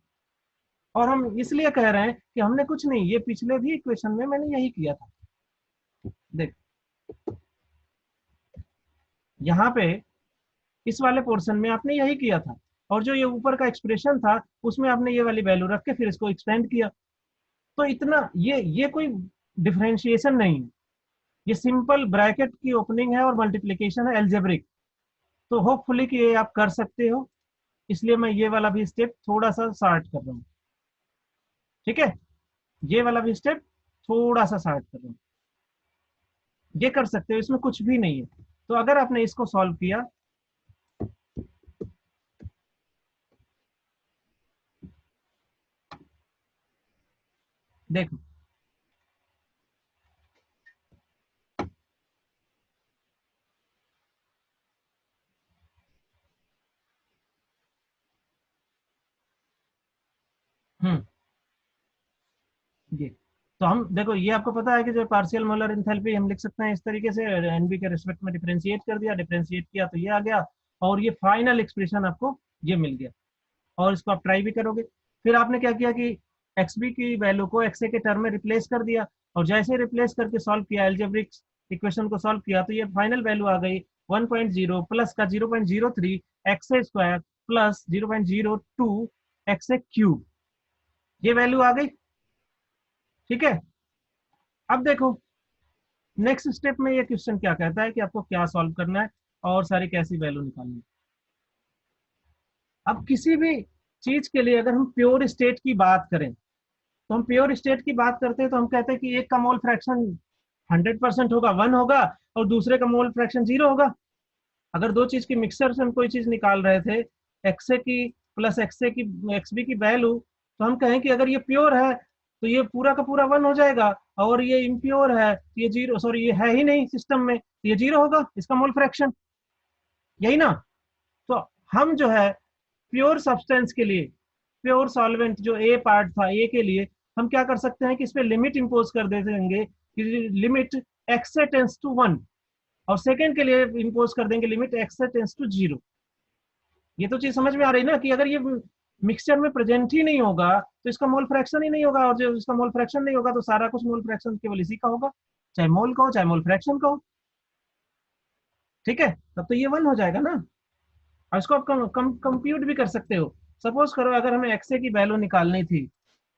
और हम इसलिए कह रहे हैं कि हमने कुछ नहीं, ये पिछले भी इक्वेशन में मैंने यही किया था। देख यहाँ पे इस वाले पोर्शन में आपने यही किया था, और जो ये ऊपर का एक्सप्रेशन था उसमें आपने ये वाली वैल्यू रख के फिर इसको एक्सपेंड किया। तो इतना ये कोई डिफरेंशिएशन नहीं है, ये सिंपल ब्रैकेट की ओपनिंग है और मल्टीप्लीकेशन है एल्जेब्रिक। तो होपफुली कि ये आप कर सकते हो, इसलिए मैं ये वाला भी स्टेप थोड़ा सा शार्ट कर रहा हूँ, ठीक है। ये वाला भी स्टेप थोड़ा सा शार्ट कर रहा हूँ, ये कर सकते हो, इसमें कुछ भी नहीं है। तो अगर आपने इसको सॉल्व किया, देखो हम्म ये तो हम देखो, ये आपको पता है कि जो पार्शियल मोलर एंथैल्पी हम लिख सकते हैं इस तरीके से, एनबी के रिस्पेक्ट में डिफरेंशिएट कर दिया, डिफरेंशिएट किया तो ये आ गया, और ये फाइनल एक्सप्रेशन आपको ये मिल गया। और इसको आप ट्राई भी करोगे। फिर आपने क्या किया कि एक्स बी की वैल्यू को एक्स ए के टर्म में रिप्लेस कर दिया, और जैसे रिप्लेस करके सॉल्व किया एल्जेब्रिक इक्वेशन को सॉल्व किया, तो ये फाइनल वैल्यू आ गई 1.0 प्लस का 0.03 एक्स ए स्क्वायर प्लस 0.02 एक्स ए क्यूब, ये वैल्यू आ गई, ठीक है। अब देखो नेक्स्ट स्टेप में ये क्वेश्चन क्या कहता है कि आपको क्या सॉल्व करना है और सारी कैसी वैल्यू निकालनी है। अब किसी भी चीज के लिए अगर हम प्योर स्टेट की बात करें, तो हम प्योर स्टेट की बात करते हैं तो हम कहते हैं कि एक का मोल फ्रैक्शन 100% होगा, 1 होगा, और दूसरे का मोल फ्रैक्शन 0 होगा। अगर दो चीज की मिक्सर से हम कोई चीज निकाल रहे थे एक्स ए की प्लस एक्स ए की एक्स बी की वैल्यू, तो हम कहें कि अगर ये प्योर है तो ये पूरा का पूरा 1 हो जाएगा, और ये इम्प्योर है तो ये 0, सॉरी ये है ही नहीं सिस्टम में तो ये 0 होगा, इसका मोल फ्रैक्शन, यही ना। तो हम जो है प्योर सब्सटेंस के लिए, प्योर सॉल्वेंट जो ए पार्ट था ए के लिए, हम क्या कर सकते हैं कि इस पे लिमिट इंपोज कर दे देंगे कि लिमिट एक्स से टेंस टू 1, और सेकेंड के लिए इंपोज कर देंगे लिमिट एक्स से टेंस टू 0। ये तो चीज समझ में आ रही ना कि अगर ये मिक्सचर में प्रेजेंट ही नहीं होगा तो इसका मोल फ्रैक्शन ही नहीं होगा, और जब इसका मोल फ्रैक्शन नहीं होगा तो सारा कुछ मोल फ्रैक्शन केवल इसी का होगा, चाहे मोल का हो चाहे मोल फ्रैक्शन का हो। ठीक है, तब तो ये 1 हो जाएगा ना। और इसको आप कंप्यूट भी कर सकते हो। सपोज करो अगर हमें एक्सए की वैल्यू निकालनी थी,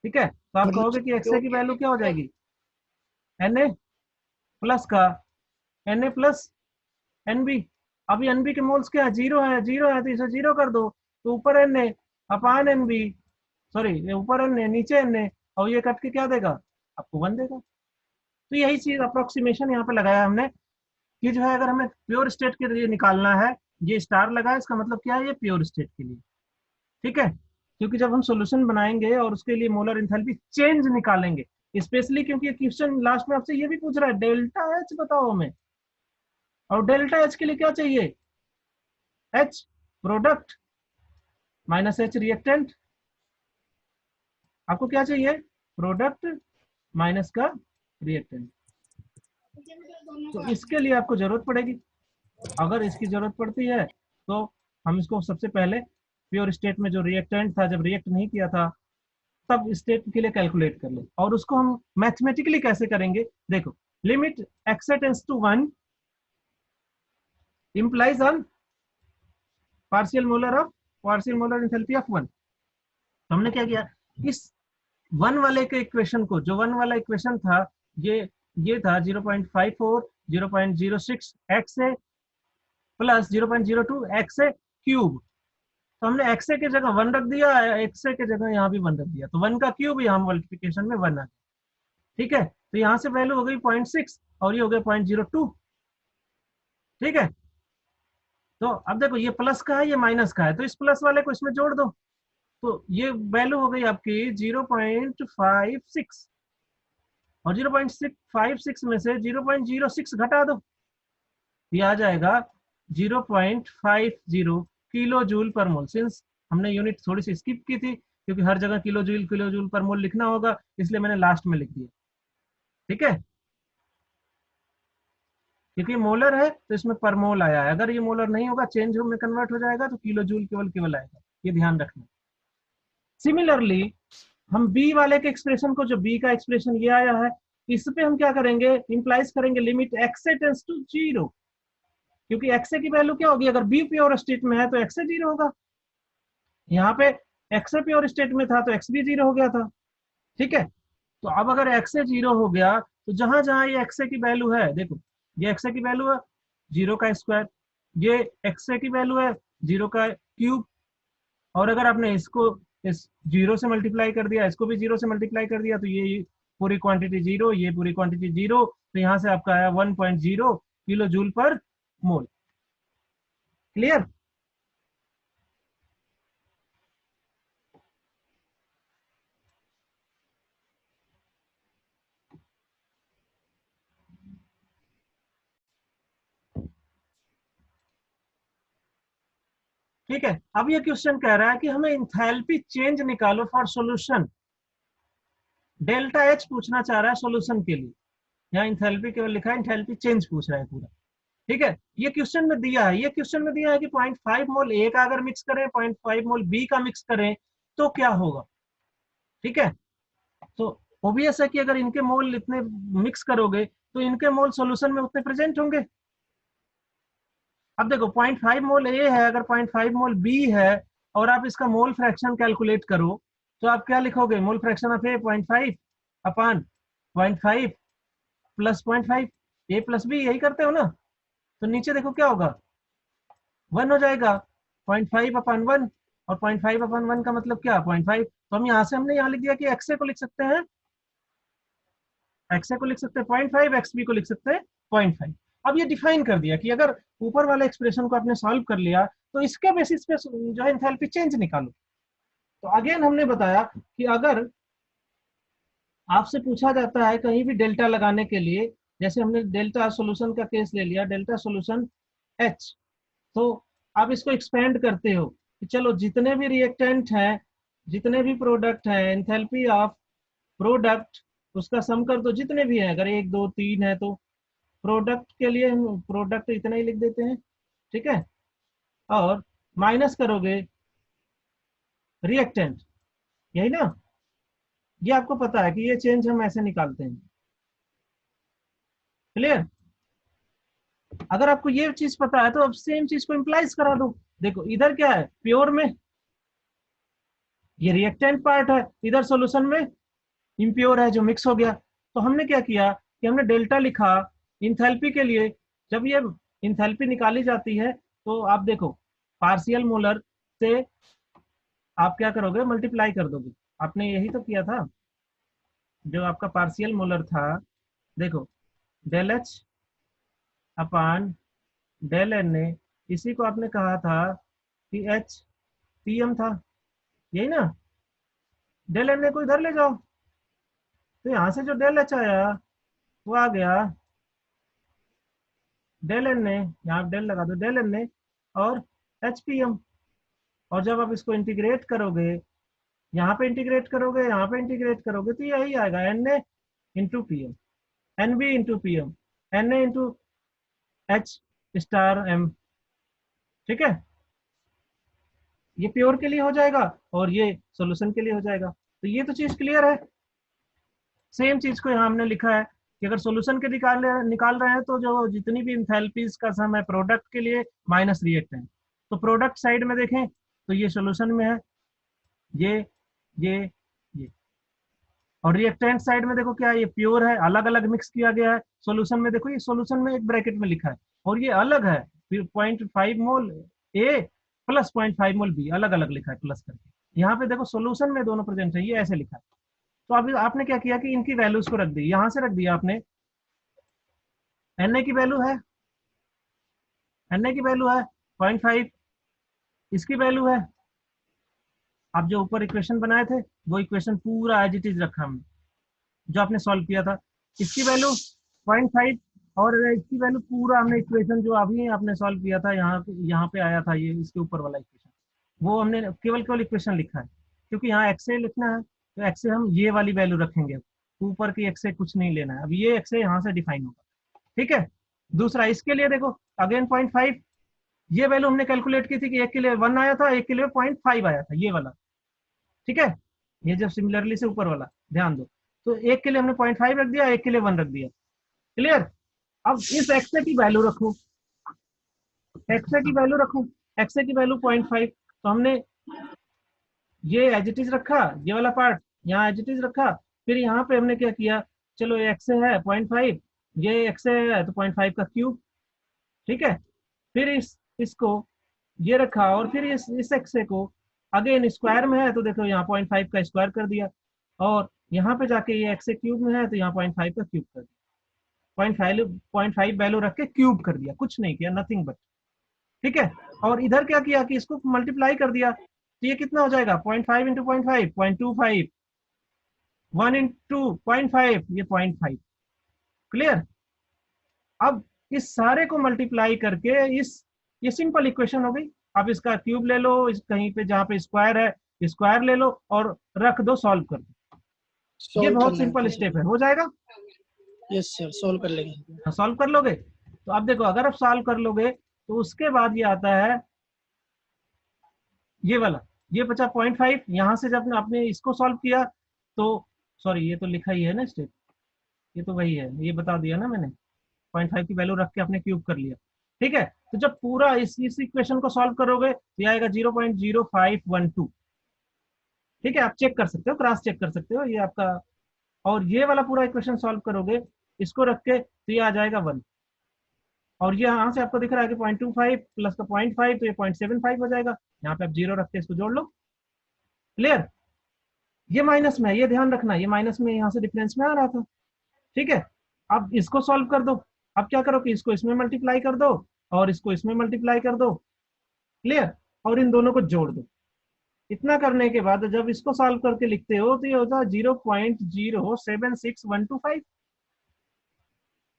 ठीक है, तो आप मतलब कहोगे कि एक्सए की वैल्यू क्या हो जाएगी, एन ए प्लस का N A plus N B. अभी एन बी के मोल्स क्या है, 0 है, 0 है तो इसे 0 कर दो, तो ऊपर N A upon N B, sorry ऊपर एन ए नीचे एन ए, और ये कट के क्या देगा, आपको 1 देगा। तो यही चीज अप्रोक्सीमेशन यहाँ पे लगाया हमने कि जो है अगर हमें प्योर स्टेट के लिए निकालना है, ये स्टार लगा है, इसका मतलब क्या है, ये प्योर स्टेट के लिए। ठीक है, क्योंकि जब हम सॉल्यूशन बनाएंगे और उसके लिए मोलर एंथैल्पी चेंज निकालेंगे, स्पेशली क्योंकि क्वेश्चन लास्ट में आपसे ये भी पूछ रहा है डेल्टा एच बताओ हमें, और डेल्टा एच के लिए क्या चाहिए, H product minus H reactant. आपको क्या चाहिए, प्रोडक्ट माइनस का रिएक्टेंट। तो इसके लिए आपको जरूरत पड़ेगी, अगर इसकी जरूरत पड़ती है तो हम इसको सबसे पहले प्योर स्टेट में जो रिएक्टेंट था जब रिएक्ट नहीं किया था तब स्टेट के लिए कैलकुलेट कर ले, और उसको हम मैथमेटिकली कैसे करेंगे, देखो limit x tends to 1 implies on partial molar enthalpy of 1। तो हमने क्या किया, इस 1 वाले के इक्वेशन को, जो 1 वाला इक्वेशन था ये था 0.54 0.06 एक्स ए प्लस 0.02 एक्स ए क्यूब। तो हमने एक्स ए की जगह 1 रख दिया, एक्स ए की जगह यहाँ भी 1 रख दिया, तो 1 का क्यूब यहाँ मल्टीप्लिकेशन में 1 आ गया। ठीक है, तो यहाँ से वैल्यू हो गई 0.6 और ये हो गया 0.02। ठीक है, तो अब देखो ये प्लस का है ये माइनस का है, तो इस प्लस वाले को इसमें जोड़ दो, तो ये वैल्यू हो गई आपकी 0.56, और 0.56 में से 0.06 घटा दो, ये आ जाएगा 0.50 किलो जूल पर मोल। सिंस हमने यूनिट थोड़ी सी स्किप की थी क्योंकि हर जगह किलो जूल पर मोल लिखना होगा, इसलिए मैंने लास्ट में लिख दिया। ठीक है, क्योंकि मोलर है तो इसमें पर मोल आया है, अगर ये मोलर नहीं होगा चेंज में कन्वर्ट हो जाएगा तो किलो जूल केवल आएगा, ये ध्यान रखना। सिमिलरली हम बी वाले के एक्सप्रेशन को, जो बी का एक्सप्रेशन ये आया है, इस पे हम क्या करेंगे, इंप्लाइज करेंगे लिमिट एक्स टेंस टू 0, क्योंकि एक्स की वैल्यू क्या होगी, अगर बी प्योर स्टेट में है तो एक्स 0 होगा, यहाँ पे एक्स प्योर स्टेट में था तो एक्स भी 0 हो गया था। ठीक है, तो अब अगर एक्स 0 हो गया तो जहां जहां ये एक्स की वैल्यू है, देखो ये एक्स की वैल्यू है 0 का स्क्वायर, ये एक्स की वैल्यू है 0 का क्यूब, और अगर आपने इसको इस 0 से मल्टीप्लाई कर दिया, इसको भी 0 से मल्टीप्लाई कर दिया, तो ये पूरी क्वांटिटी 0, ये पूरी क्वांटिटी 0, तो यहाँ से आपका आया 1.0 किलो जूल पर मोल। क्लियर? ठीक है, अब ये क्वेश्चन कह रहा है कि हमें इंथैल्पी चेंज निकालो फॉर सॉल्यूशन। डेल्टा एच पूछना चाह रहा है सॉल्यूशन के लिए, यहाँ इंथैल्पी केवल लिखा है, इंथैल्पी चेंज पूछ रहा है पूरा। ठीक है, ये क्वेश्चन में दिया है, ये क्वेश्चन में दिया है कि 0.5 मोल ए का अगर मिक्स करें 0.5 मोल बी का मिक्स करें तो क्या होगा। ठीक है, तो ओबियस है कि अगर इनके मोल इतने मिक्स करोगे तो इनके मोल सॉल्यूशन में उतने प्रेजेंट होंगे। अब देखो 0.5 मोल ए है, अगर 0.5 मोल बी है, और आप इसका मोल फ्रैक्शन कैलकुलेट करो तो आप क्या लिखोगे, mole fraction of A 0.5 upon 0.5 plus 0.5, A plus B यही करते हो ना, तो नीचे देखो क्या होगा, 1 हो जाएगा, 0.5 अपान 1, और 0.5 अपान 1 का मतलब क्या, 0.5, तो हम यहाँ से हमने यहाँ लिख दिया कि एक्स ए को लिख सकते हैं, एक्स ए को लिख सकते हैं 0.5, एक्स बी को लिख सकते हैं 0.5। अब ये डिफाइन कर दिया कि अगर ऊपर वाले एक्सप्रेशन को आपने सॉल्व कर लिया तो इसके बेसिस पे जो है एंथैल्पी चेंज निकालो। तो अगेन हमने बताया कि अगर आपसे पूछा जाता है कहीं भी डेल्टा लगाने के लिए, जैसे हमने डेल्टा सॉल्यूशन का केस ले लिया, डेल्टा सॉल्यूशन एच, तो आप इसको एक्सपेंड करते हो कि चलो जितने भी रिएक्टेंट हैं, जितने भी प्रोडक्ट हैं, एंथैल्पी ऑफ प्रोडक्ट उसका सम कर दो, जितने भी हैं, अगर 1 2 3 है तो प्रोडक्ट के लिए हम प्रोडक्ट इतना ही लिख देते हैं, ठीक है, और माइनस करोगे रिएक्टेंट, यही ना। ये आपको पता है कि ये चेंज हम ऐसे निकालते हैं, क्लियर। अगर आपको ये चीज पता है तो अब सेम चीज को इंप्लाइज करा दो। देखो इधर क्या है, प्योर में ये रिएक्टेंट पार्ट है, इधर सॉल्यूशन में इम्प्योर है जो मिक्स हो गया। तो हमने क्या किया कि हमने डेल्टा लिखा इंथैल्पी के लिए। जब ये इंथैल्पी निकाली जाती है तो आप देखो पार्शियल मोलर से आप क्या करोगे, मल्टीप्लाई कर दोगे। आपने यही तो किया था, जो आपका पार्शियल मोलर था, देखो del H upon del N A, इसी को आपने कहा था कि एच पी एम था, यही ना। डेल एन ए को इधर ले जाओ, तो यहां से जो डेल एच आया वो आ गया डेल एन ए, यहाँ डेल लगा दो, डेल एन ए और एच पी एम। और जब आप इसको इंटीग्रेट करोगे, यहाँ पे इंटीग्रेट करोगे, यहाँ पे इंटीग्रेट करोगे, तो यही आएगा N A into P M, N B into P M, N A into H star M, ठीक है। ये प्योर के लिए हो जाएगा और ये सॉल्यूशन के लिए हो जाएगा। तो ये तो चीज क्लियर है। सेम चीज को यहाँ हमने लिखा है कि अगर सॉल्यूशन के निकाल रहे हैं तो जो जितनी भी इंथैल्पीज का सम है प्रोडक्ट के लिए माइनस रिएक्टेंट, तो प्रोडक्ट साइड में देखें तो ये सॉल्यूशन में है, ये ये ये, और रिएक्टेंट साइड में देखो क्या है, ये प्योर है, अलग अलग मिक्स किया गया है। सॉल्यूशन में देखो, ये सॉल्यूशन में एक ब्रैकेट में लिखा है और ये अलग है, फिर 0.5 मोल ए प्लस 0.5 मोल बी, अलग अलग लिखा है प्लस करके। यहाँ पे देखो सॉल्यूशन में दोनों प्रेजेंट है, ये ऐसे लिखा है। तो अभी आपने क्या किया कि इनकी वैल्यूज को रख दी, यहां से रख दिया आपने, एन ए की वैल्यू है, एन ए की वैल्यू है 0.5, इसकी वैल्यू है, आप जो ऊपर इक्वेशन बनाए थे वो इक्वेशन पूरा एज इट इज रखा हमने, जो आपने सॉल्व किया था, इसकी वैल्यू 0.5, और इसकी वैल्यू पूरा हमने इक्वेशन जो अभी आपने सॉल्व किया था, यहाँ पे आया था ये इसके ऊपर वाला इक्वेशन, वो हमने केवल केवल इक्वेशन लिखा है, क्योंकि यहाँ एक्स ए लिखना है तो एक्स ए हम ये वाली वैल्यू रखेंगे, ऊपर की एक्स ए कुछ नहीं लेना है। अब ये एक्स ए यहाँ से डिफाइन होगा, ठीक है। दूसरा इसके लिए देखो अगेन 0.5, ये वैल्यू हमने कैलकुलेट की थी कि एक के लिए 1 आया था, एक के लिए 0.5 आया था, ये वाला, ठीक है। ये जब सिमिलरली से ऊपर वाला ध्यान दो, तो एक के लिए हमने 0.5 रख दिया, एक के लिए 1 रख दिया, क्लियर। अब इस एक्स की वैल्यू रखू, एक्स की वैल्यू रखू, एक्स की वैल्यू 0.5, तो हमने ये एज इट इज रखा, ये वाला पार्ट यहाँ एज इट इज रखा, फिर यहाँ पे हमने क्या किया, चलो एक्स है 0.5, ये एक्स है तो 0.5 का क्यूब, ठीक है। फिर इसको ये रखा और फिर इस एक्स को अगेन स्क्वायर में है तो देखो यहाँ 0.5 का स्क्वायर कर दिया, और यहाँ पे जाके ये एक्स क्यूब में है तो यहाँ 0.5 का क्यूब कर दिया, 0.5 वैल्यू रख के क्यूब कर दिया, कुछ नहीं किया, नथिंग बट, ठीक है। और इधर क्या किया कि इसको मल्टीप्लाई कर दिया, तो ये कितना हो जाएगा 0.5 इंटू 0.5 0.25, 1 इंटू 0.5 ये 0.5, क्लियर। अब इस सारे को मल्टीप्लाई करके ये सिंपल इक्वेशन हो गई। अब इसका क्यूब ले लो, इस कहीं पे जहाँ पे स्क्वायर है स्क्वायर ले लो और रख दो, सॉल्व कर दो। ये बहुत सिंपल स्टेप है, हो जाएगा। यस सर, सॉल्व कर लेंगे। सॉल्व कर लोगे तो अब देखो, अगर आप सॉल्व कर लोगे तो उसके बाद ये आता है ये वाला, ये बचा 0.5, यहाँ से जब आपने इसको सॉल्व किया तो, सॉरी ये तो लिखा ही है ना स्टेप, ये तो वही है, ये बता दिया ना मैंने, 0.5 की वैल्यू रख के आपने क्यूब कर लिया, ठीक है। तो जब पूरा इस इक्वेशन को सॉल्व करोगे तो ये आएगा 0.0512, ठीक है। आप चेक कर सकते हो, क्रॉस चेक कर सकते हो ये आपका, और ये वाला पूरा इक्वेशन सॉल्व करोगे इसको रख के तो ये आ जाएगा 1, और ये यहाँ से आपको दिख रहा है कि 0.25 प्लस का 0.5 तो ये 0.75 हो जाएगा, यहाँ पे आप जीरो रख के इसको जोड़ लो, क्लियर। ये माइनस में है, ये ध्यान रखना, ये माइनस में यहाँ से डिफरेंस में आ रहा था, ठीक है। अब इसको सॉल्व कर दो, अब क्या करो कि इसको इसमें मल्टीप्लाई कर दो और इसको इसमें मल्टीप्लाई कर दो, क्लियर, और इन दोनों को जोड़ दो। इतना करने के बाद जब इसको सॉल्व करके लिखते हो तो ये होता है 0.076125।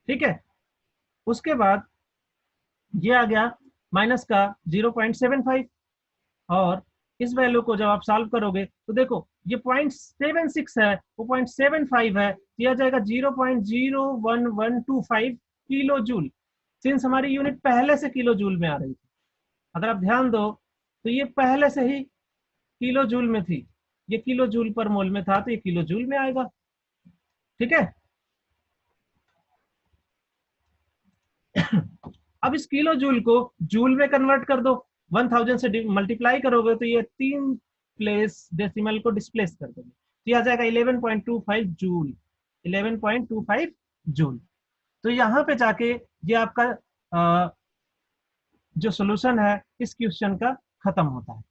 ठीक है, उसके बाद ये आ गया माइनस का 0.75, और इस वैल्यू को जब आप सॉल्व करोगे तो देखो ये 0.76 है, वो 0.75 है, तो आ जाएगा 0.01125 किलो जूल। सिंस हमारी यूनिट पहले से किलो जूल में आ रही थी, अगर आप ध्यान दो तो ये पहले से ही किलो जूल में थी, ये किलो जूल पर मोल में था तो ये किलो जूल में आएगा। ठीक है, अब इस किलो जूल को जूल में कन्वर्ट कर दो, 1000 से मल्टीप्लाई करोगे तो ये 3 प्लेस डेसिमल को डिस्प्लेस कर दोगे, तो ये आ जाएगा 11.25 जूल, 11.25 जूल। तो यहाँ पे जाके ये आपका जो सॉल्यूशन है इस क्वेश्चन का खत्म होता है।